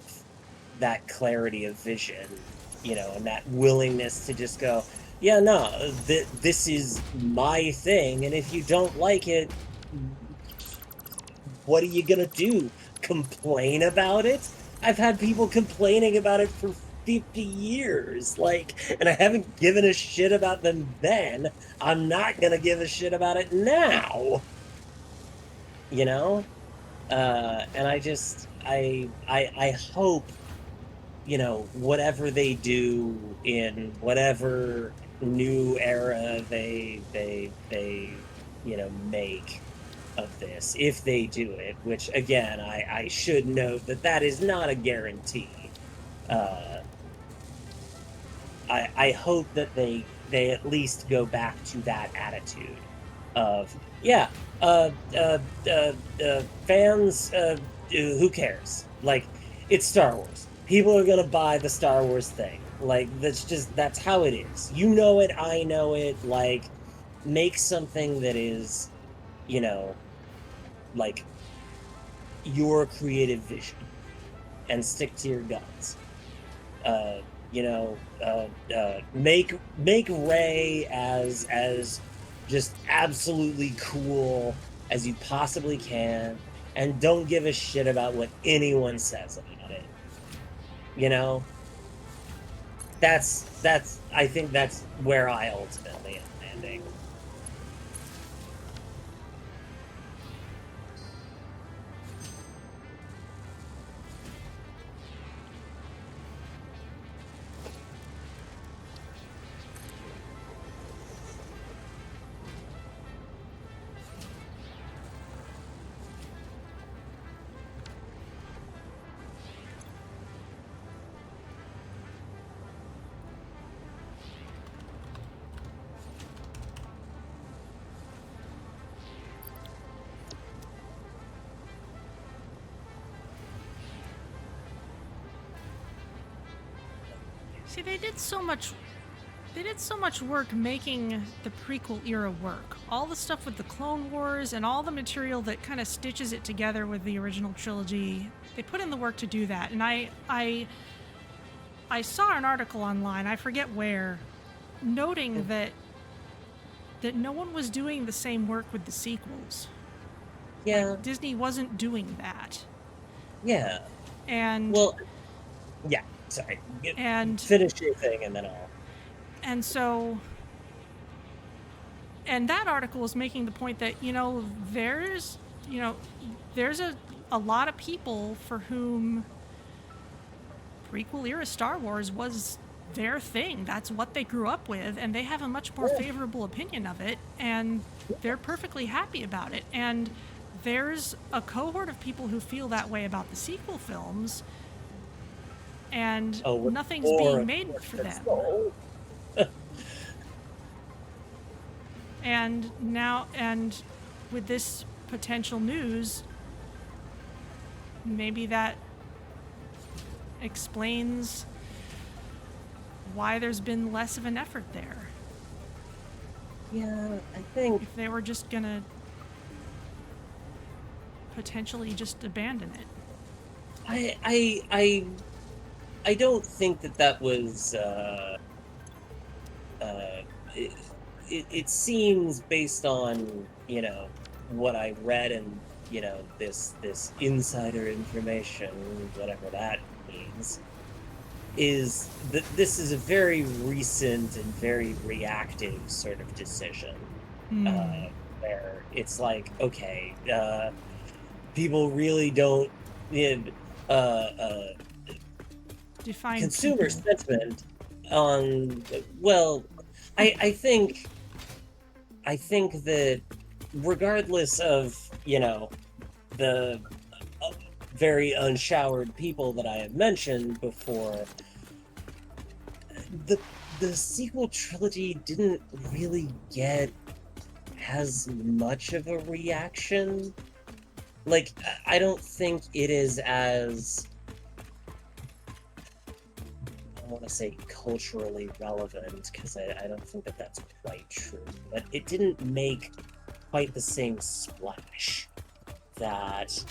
that clarity of vision, and that willingness to just go, yeah, no, this is my thing. And if you don't like it, what are you going to do? Complain about it? I've had people complaining about it for 50 years, like, and I haven't given a shit about them then. I'm not going to give a shit about it now, you know? And I just, I hope, whatever they do in whatever new era they make of this, if they do it, which again, I should note that that is not a guarantee. Uh, I hope that they at least go back to that attitude of, yeah, fans, who cares? Like, it's Star Wars. People are gonna buy the Star Wars thing. Like, that's how it is. You know it, I know it. Like, make something that is, you know, like your creative vision and stick to your guns. Make Ray as just absolutely cool as you possibly can, and don't give a shit about what anyone says about it. You know, that's I think that's where I ultimately am landing. See, they did so much work making the prequel era work. All the stuff with the Clone Wars and all the material that kind of stitches it together with the original trilogy. They put in the work to do that. And I saw an article online, I forget where, noting that no one was doing the same work with the sequels. Yeah. Like, Disney wasn't doing that. Yeah. And well, yeah. Sorry. And finish your thing, and then I'll. And so, and that article was making the point that, there's a lot of people for whom prequel era Star Wars was their thing. That's what they grew up with, and they have a much more favorable opinion of it, and they're perfectly happy about it. And there's a cohort of people who feel that way about the sequel films, and nothing's being made for them. And now, with this potential news, maybe that explains why there's been less of an effort there. Yeah, I think if they were just gonna potentially just abandon it. I don't think that was it seems, based on what I read and this insider information, whatever that means, is that this is a very recent and very reactive sort of decision, where it's like, okay, people really don't define consumer people. sentiment on, well, I think that regardless of the very unshowered people that I have mentioned before, the sequel trilogy didn't really get as much of a reaction. Like, I don't think it is as, I want to say, culturally relevant, because I don't think that that's quite true, but it didn't make quite the same splash that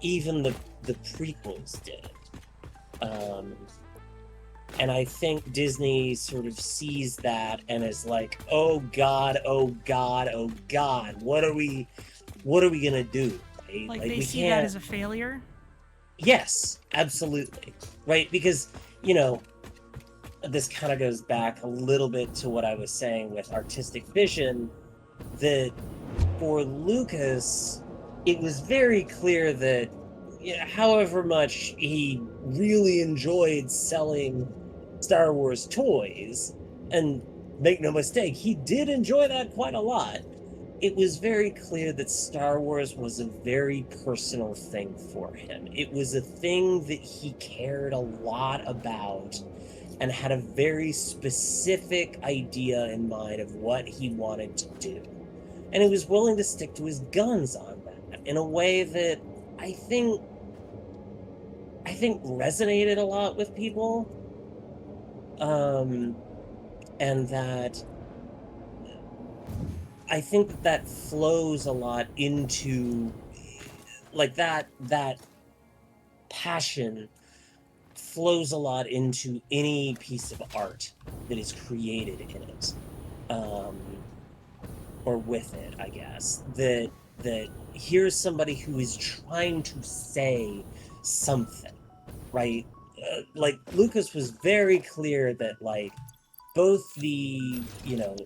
even the prequels did. And I think Disney sort of sees that and is like, oh god, what are we gonna do? Right? Like we they see can't... that as a failure? Yes, absolutely. Right? Because, this kind of goes back a little bit to what I was saying with artistic vision, that for Lucas, it was very clear that however much he really enjoyed selling Star Wars toys, and make no mistake, he did enjoy that quite a lot, it was very clear that Star Wars was a very personal thing for him. It was a thing that he cared a lot about and had a very specific idea in mind of what he wanted to do. And he was willing to stick to his guns on that in a way that I think resonated a lot with people. And that I think that flows a lot into, like, that passion flows a lot into any piece of art that is created in it, or with it, I guess. That here's somebody who is trying to say something, right? Like, Lucas was very clear that, like, both the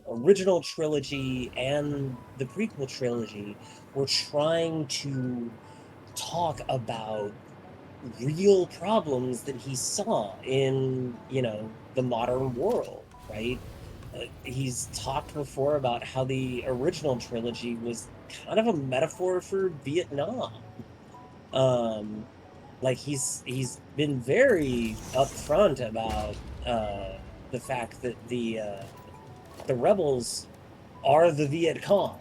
original trilogy and the prequel trilogy were trying to talk about real problems that he saw in the modern world, right? He's talked before about how the original trilogy was kind of a metaphor for Vietnam. Like, he's been very upfront about the fact that the rebels are the Viet Cong,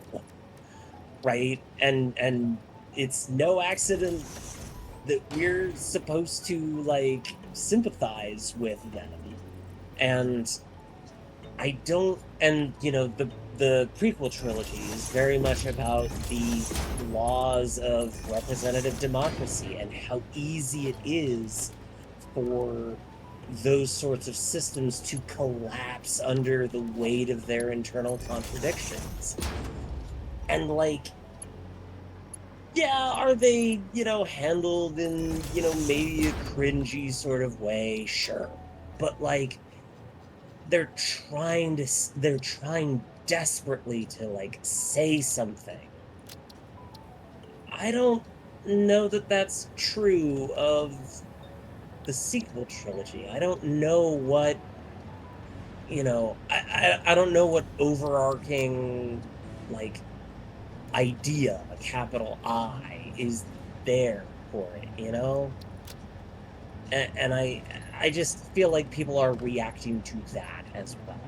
right? And it's no accident that we're supposed to, like, sympathize with them. And I don't, and the prequel trilogy is very much about the laws of representative democracy and how easy it is for those sorts of systems to collapse under the weight of their internal contradictions. And like, yeah, are they, handled in, maybe a cringy sort of way? Sure. But like, they're trying desperately to like say something. I don't know that that's true of the sequel trilogy. I don't know what, I don't know what overarching like idea, a capital I, is there for it. And I just feel like people are reacting to that as well.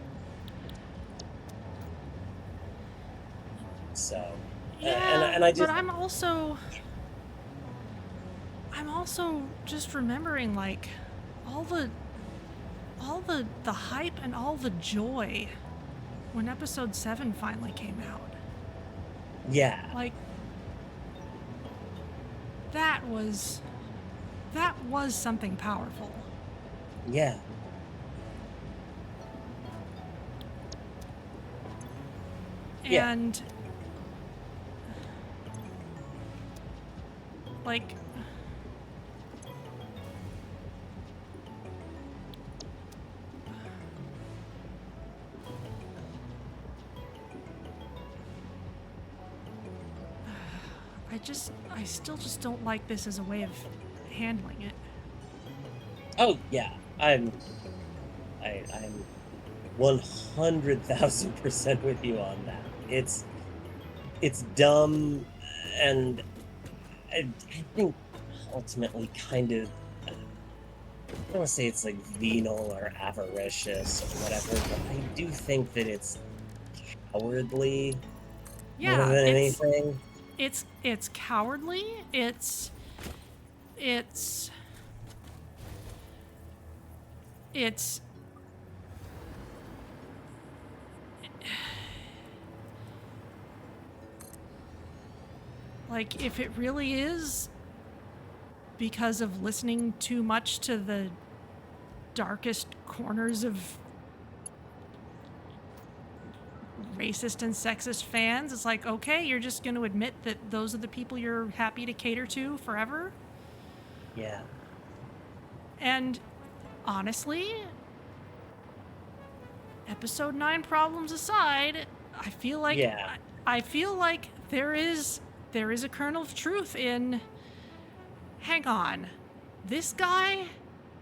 So, Yeah, and I just, but I'm also just remembering like all the hype and all the joy when episode 7 finally came out. yeah, Like that was something powerful. yeah, yeah, And like I still just don't like this as a way of handling it. oh yeah, I'm 100,000% with you on that. It's dumb, and I think ultimately kind of, I don't want to say it's like venal or avaricious or whatever, but I do think that it's cowardly more Yeah, than anything. it's cowardly. It's like if it really is because of listening too much to the darkest corners of racist and sexist fans, it's like, okay, you're just going to admit that those are the people you're happy to cater to forever? Yeah. And honestly, episode 9 problems aside, I feel like Yeah. there is a kernel of truth in, hang on, this guy,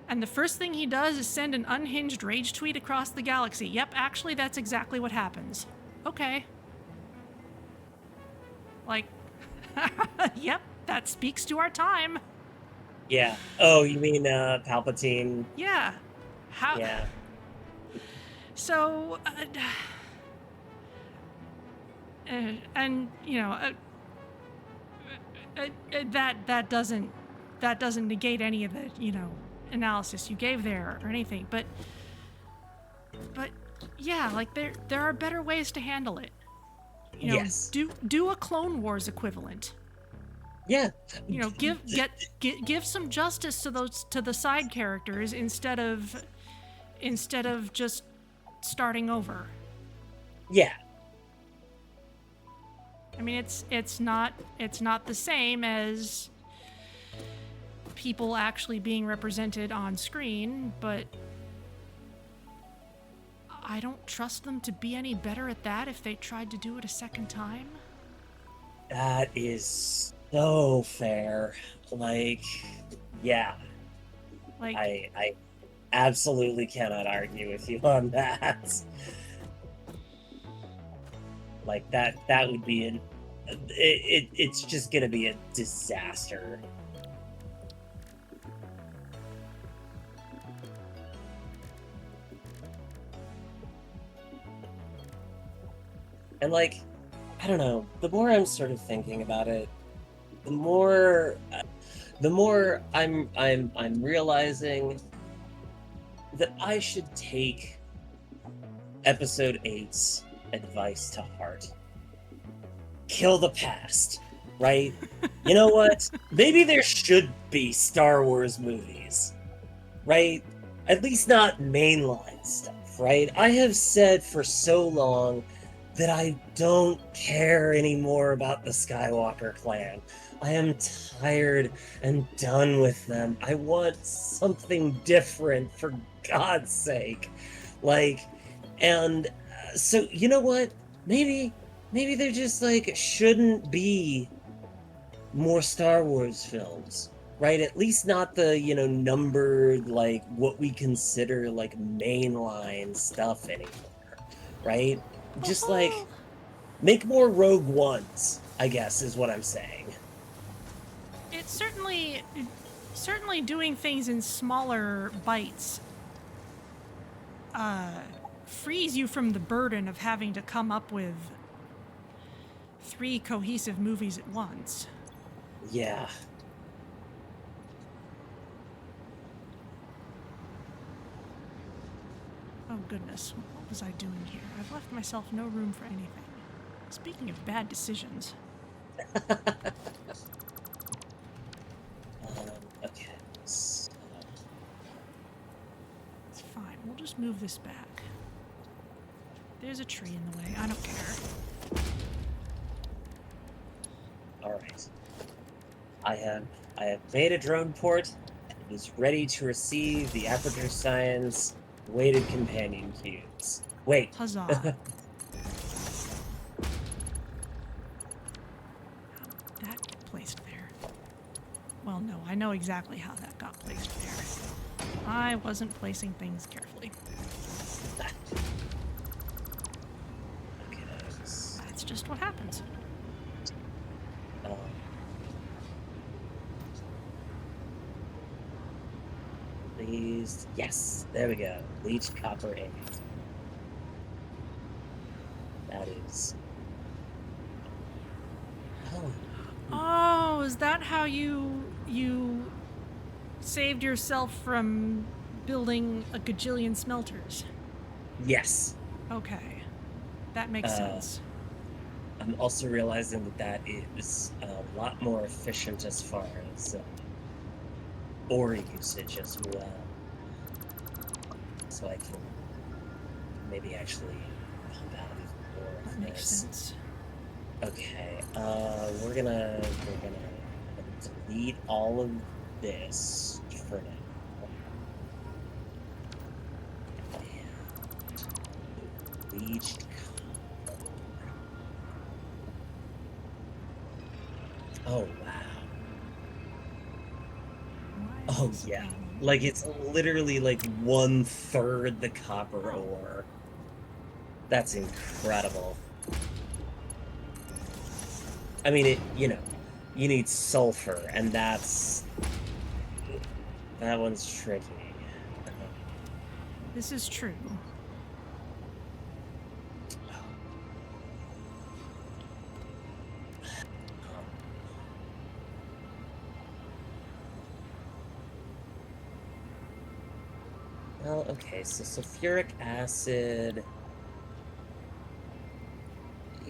and the first thing he does is send an unhinged rage tweet across the galaxy. Yep, actually that's exactly what happens. Okay. Like, yep, that speaks to our time. Yeah. Oh, you mean Palpatine? Yeah. How? Yeah. So, and that doesn't negate any of the analysis you gave there or anything, but yeah, like there are better ways to handle it. Yes. Do a Clone Wars equivalent. Yeah. Give some justice to the side characters instead of just starting over. Yeah. I mean, it's not the same as people actually being represented on screen, but I don't trust them to be any better at that if they tried to do it a second time. That is so fair. Like, yeah. Like, I absolutely cannot argue with you on that. Like that would be it's just gonna be a disaster. And like, I don't know, the more I'm sort of thinking about it, the more I'm realizing that I should take episode 8's advice to heart. Kill the past, right? You know what? Maybe there should be Star Wars movies, right? At least not mainline stuff, right? I have said for so long that I don't care anymore about the Skywalker clan. I am tired and done with them. I want something different, for God's sake. Like, and so, you know what? Maybe there just, like, shouldn't be more Star Wars films, right? At least not the, numbered, like, what we consider, like, mainline stuff anymore, right? Just, like, make more Rogue Ones, I guess, is what I'm saying. It's certainly doing things in smaller bites frees you from the burden of having to come up with 3 cohesive movies at once. Yeah. Oh goodness, what was I doing here? I've left myself no room for anything. Speaking of bad decisions. Okay. So, It's fine, we'll just move this back. There's a tree in the way, I don't care. alright. I have made a drone port and it is ready to receive the Aperture Science weighted companion cubes. Wait. Huzzah. How did that get placed there? Well, no, I know exactly how that got placed there. I wasn't placing things carefully. Okay. That's just what happens. Please. Yes, there we go. Bleached copper ink. That is. Oh. Oh, is that how you saved yourself from building a gajillion smelters? Yes. Okay. That makes sense. I'm also realizing that is a lot more efficient as far as ore usage as well. So I can maybe actually pump out even more of That makes this. sense. Okay, we're gonna delete all of this for now. And bleached copper. Oh wow. Why Oh is yeah. that? Like it's literally like 1/3 the copper ore. That's incredible. I mean, you need sulfur, and that one's tricky. This is true. Well, okay, so sulfuric acid.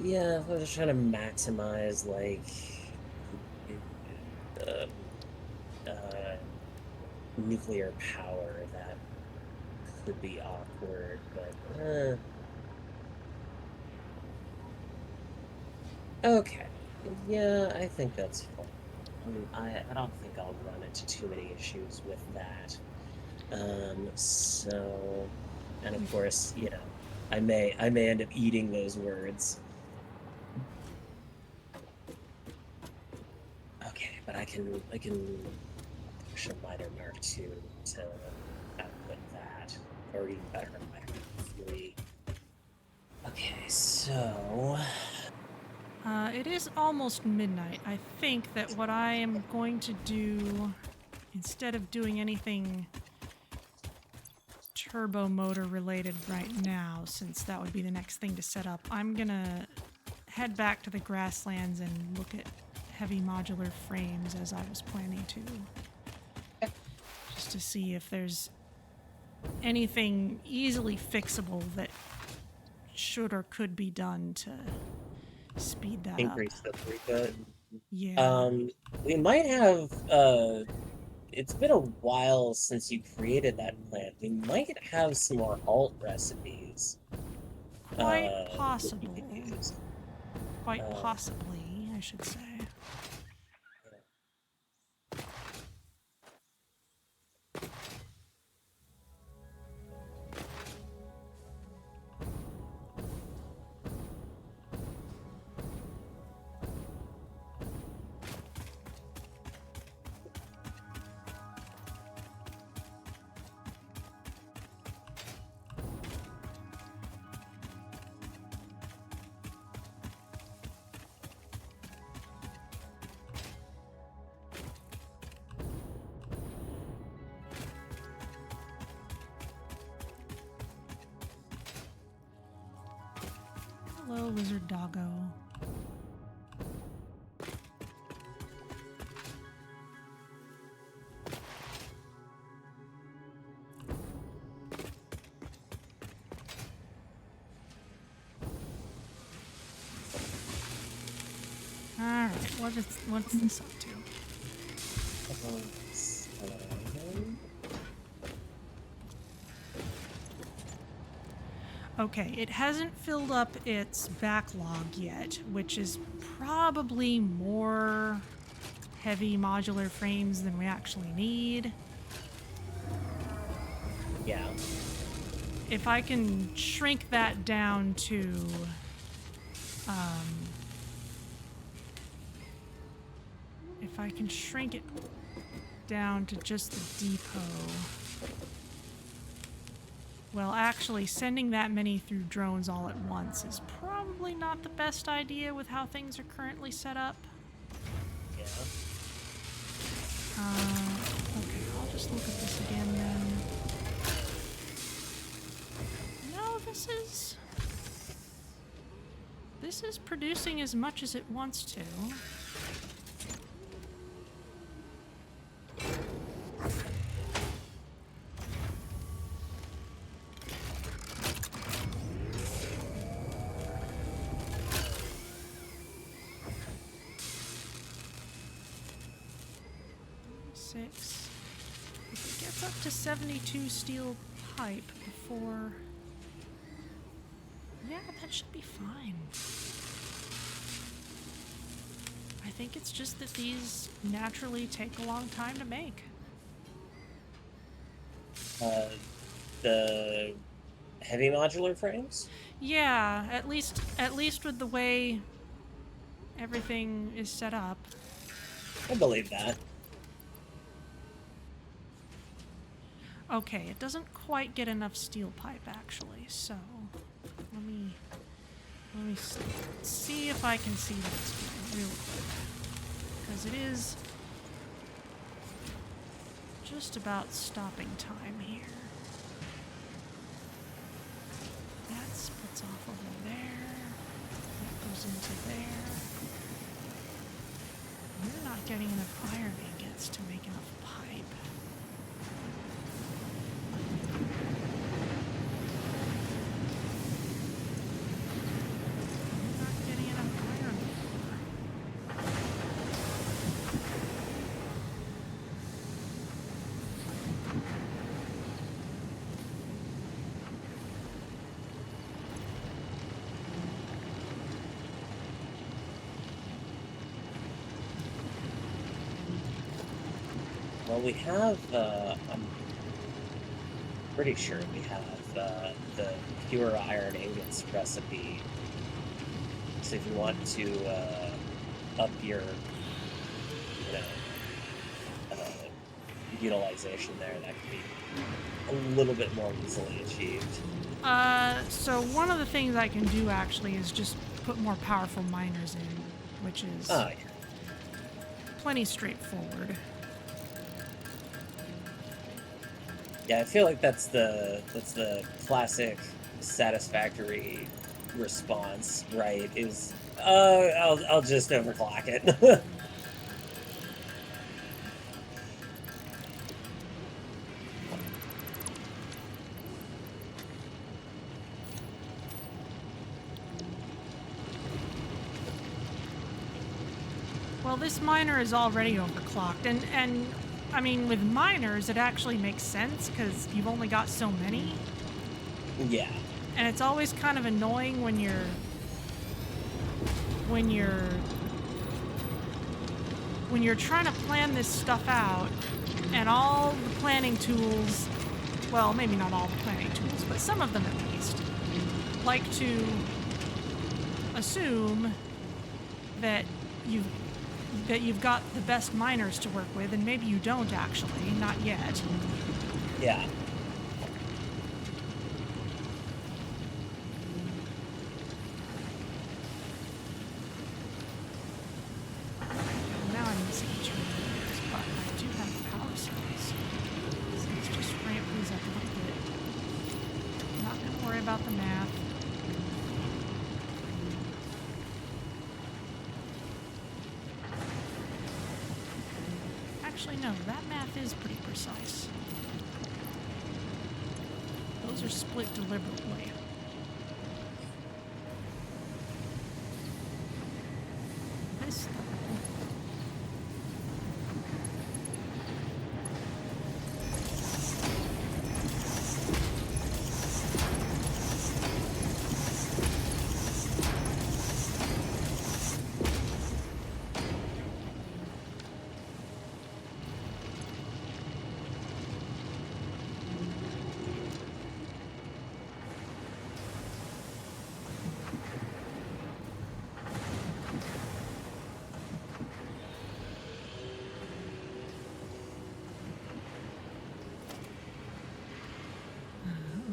Yeah, I was just trying to maximize, like, nuclear power. That could be awkward, but, okay. Yeah, I think that's fine. I don't think I'll run into too many issues with that. So, and of course, I may end up eating those words. Okay, but I can push a minor mark 2 to output that, or even better, a minor mark 3. Okay, so It is almost midnight. I think that what I am going to do, instead of doing anything turbo motor related right now, since that would be the next thing to set up, I'm gonna head back to the grasslands and look at heavy modular frames as I was planning to. Just to see if there's anything easily fixable that should or could be done to speed that Increase up. the throughput. Yeah. We might have, it's been a while since you created that plant. We might have some more alt recipes. Quite That you possible. could use. Quite possibly, I should say. Hello, lizard doggo. Alright, what's this up to? Okay, it hasn't filled up its backlog yet, which is probably more heavy modular frames than we actually need. Yeah. If I can shrink that down to if I can shrink it down to just the depot. Well, actually, sending that many through drones all at once is probably not the best idea with how things are currently set up. Yeah. Okay, I'll just look at this again then. No, this is producing as much as it wants to. If it gets up to 72 steel pipe before... Yeah, that should be fine. I think it's just that these naturally take a long time to make. The heavy modular frames? Yeah, at least with the way everything is set up. I believe that. Okay, it doesn't quite get enough steel pipe actually, so let me see if I can see this real quick, because it is just about stopping time here. That splits off over there. That goes into there. We're not getting enough iron ingots to make enough pipe. Well, we have, I'm pretty sure we have the pure iron ingots recipe. So if you want to up your, utilization there, that could be a little bit more easily achieved. So one of the things I can do actually is just put more powerful miners in, which is plenty straightforward. Yeah, I feel like that's the classic Satisfactory response, right? Is I'll just overclock it. Well, this miner is already overclocked, and I mean, with miners, it actually makes sense because you've only got so many, Yeah. and it's always kind of annoying when you're trying to plan this stuff out, and all the planning tools, well, maybe not all the planning tools, but some of them at least, like to assume that you've got the best miners to work with, and maybe you don't actually, not yet. Yeah. Now I'm missing generators, but I do have power cells. So let's just ramp these up a little bit. Not gonna worry about the math. Actually, no, that math is pretty precise. Those are split deliberately. This, though.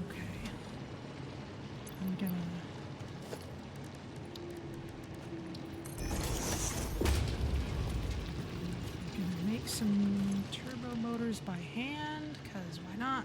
Okay. I'm gonna make some turbo motors by hand, because why not?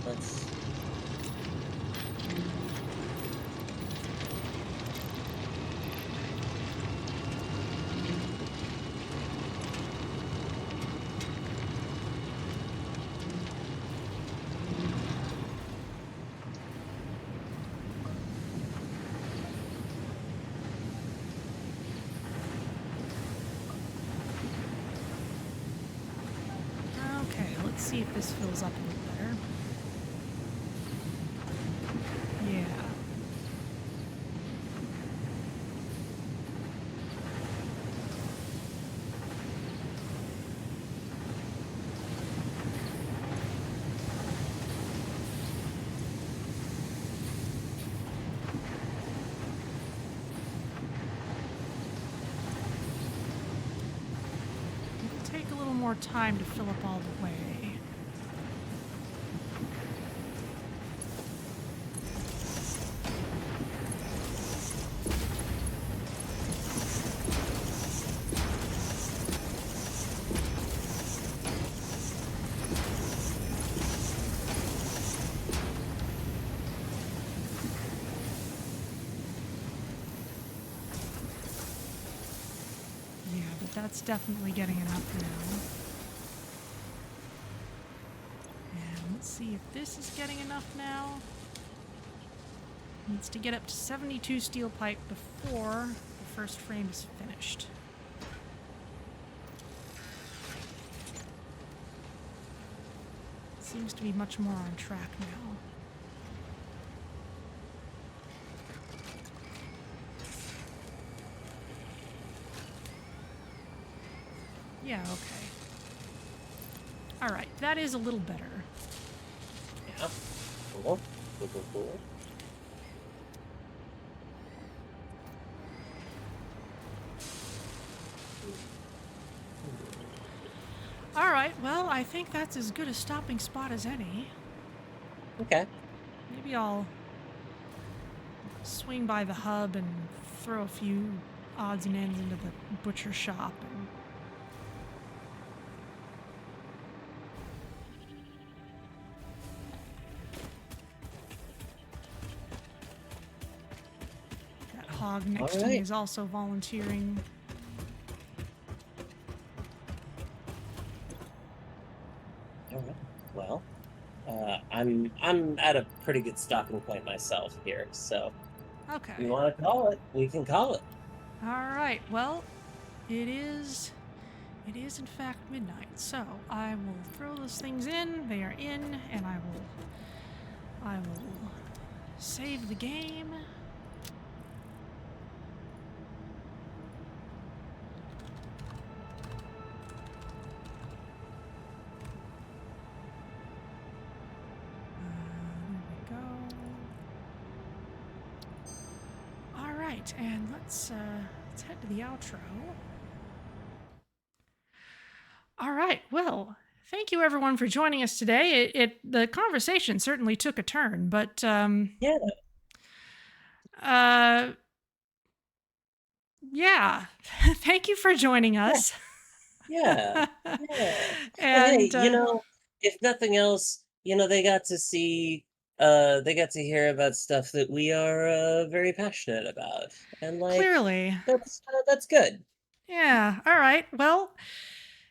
Let's. Okay, let's see if this fills up a little better. Yeah. It'll take a little more time to fill up all the way. Yeah, but that's definitely getting enough now. And let's see if this is getting enough now. Needs to get up to 72 steel pipe before the first frame is finished. Seems to be much more on track now. Yeah, okay. Alright, that is a little better. Yeah. Cool. Cool, cool, cool. All right, well, I think that's as good a stopping spot as any. Okay. Maybe I'll swing by the hub and throw a few odds and ends into the butcher shop. And that hog next to me Alright. is also volunteering. All right. Well, I'm at a pretty good stopping point myself here, so Okay. if you want to call it, we can call it. All right. Well, it is in fact midnight. So I will throw those things in. They are in, and I will save the game. There we go. All right, and let's head to the outro. All right. Well, thank you everyone for joining us today. The conversation certainly took a turn, but Yeah. yeah. Thank you for joining Yeah. us. Yeah. Yeah. And hey, And if nothing else, they got to see they got to hear about stuff that we are very passionate about. And clearly, that's good. yeah. All right. Well,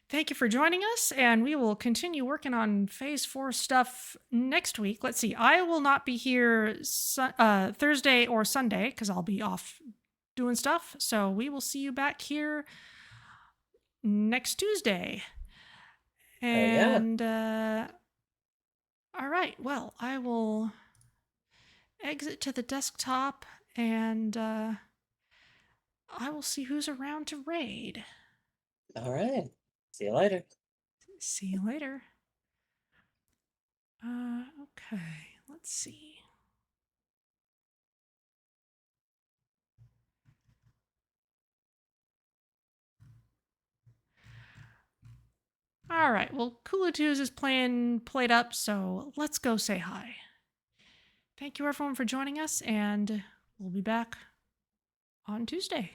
thank you for joining us, and we will continue working on Phase 4 stuff next week. Let's see. I will not be here Thursday or Sunday because I'll be off doing stuff. So we will see you back here next Tuesday. Oh yeah. And all right. Well, I will exit to the desktop, and I will see who's around to raid. All right. See you later. See you later. Okay. Let's see. All right. Well, Coolatues is played up, so let's go say hi. Thank you everyone for joining us, and we'll be back on Tuesday.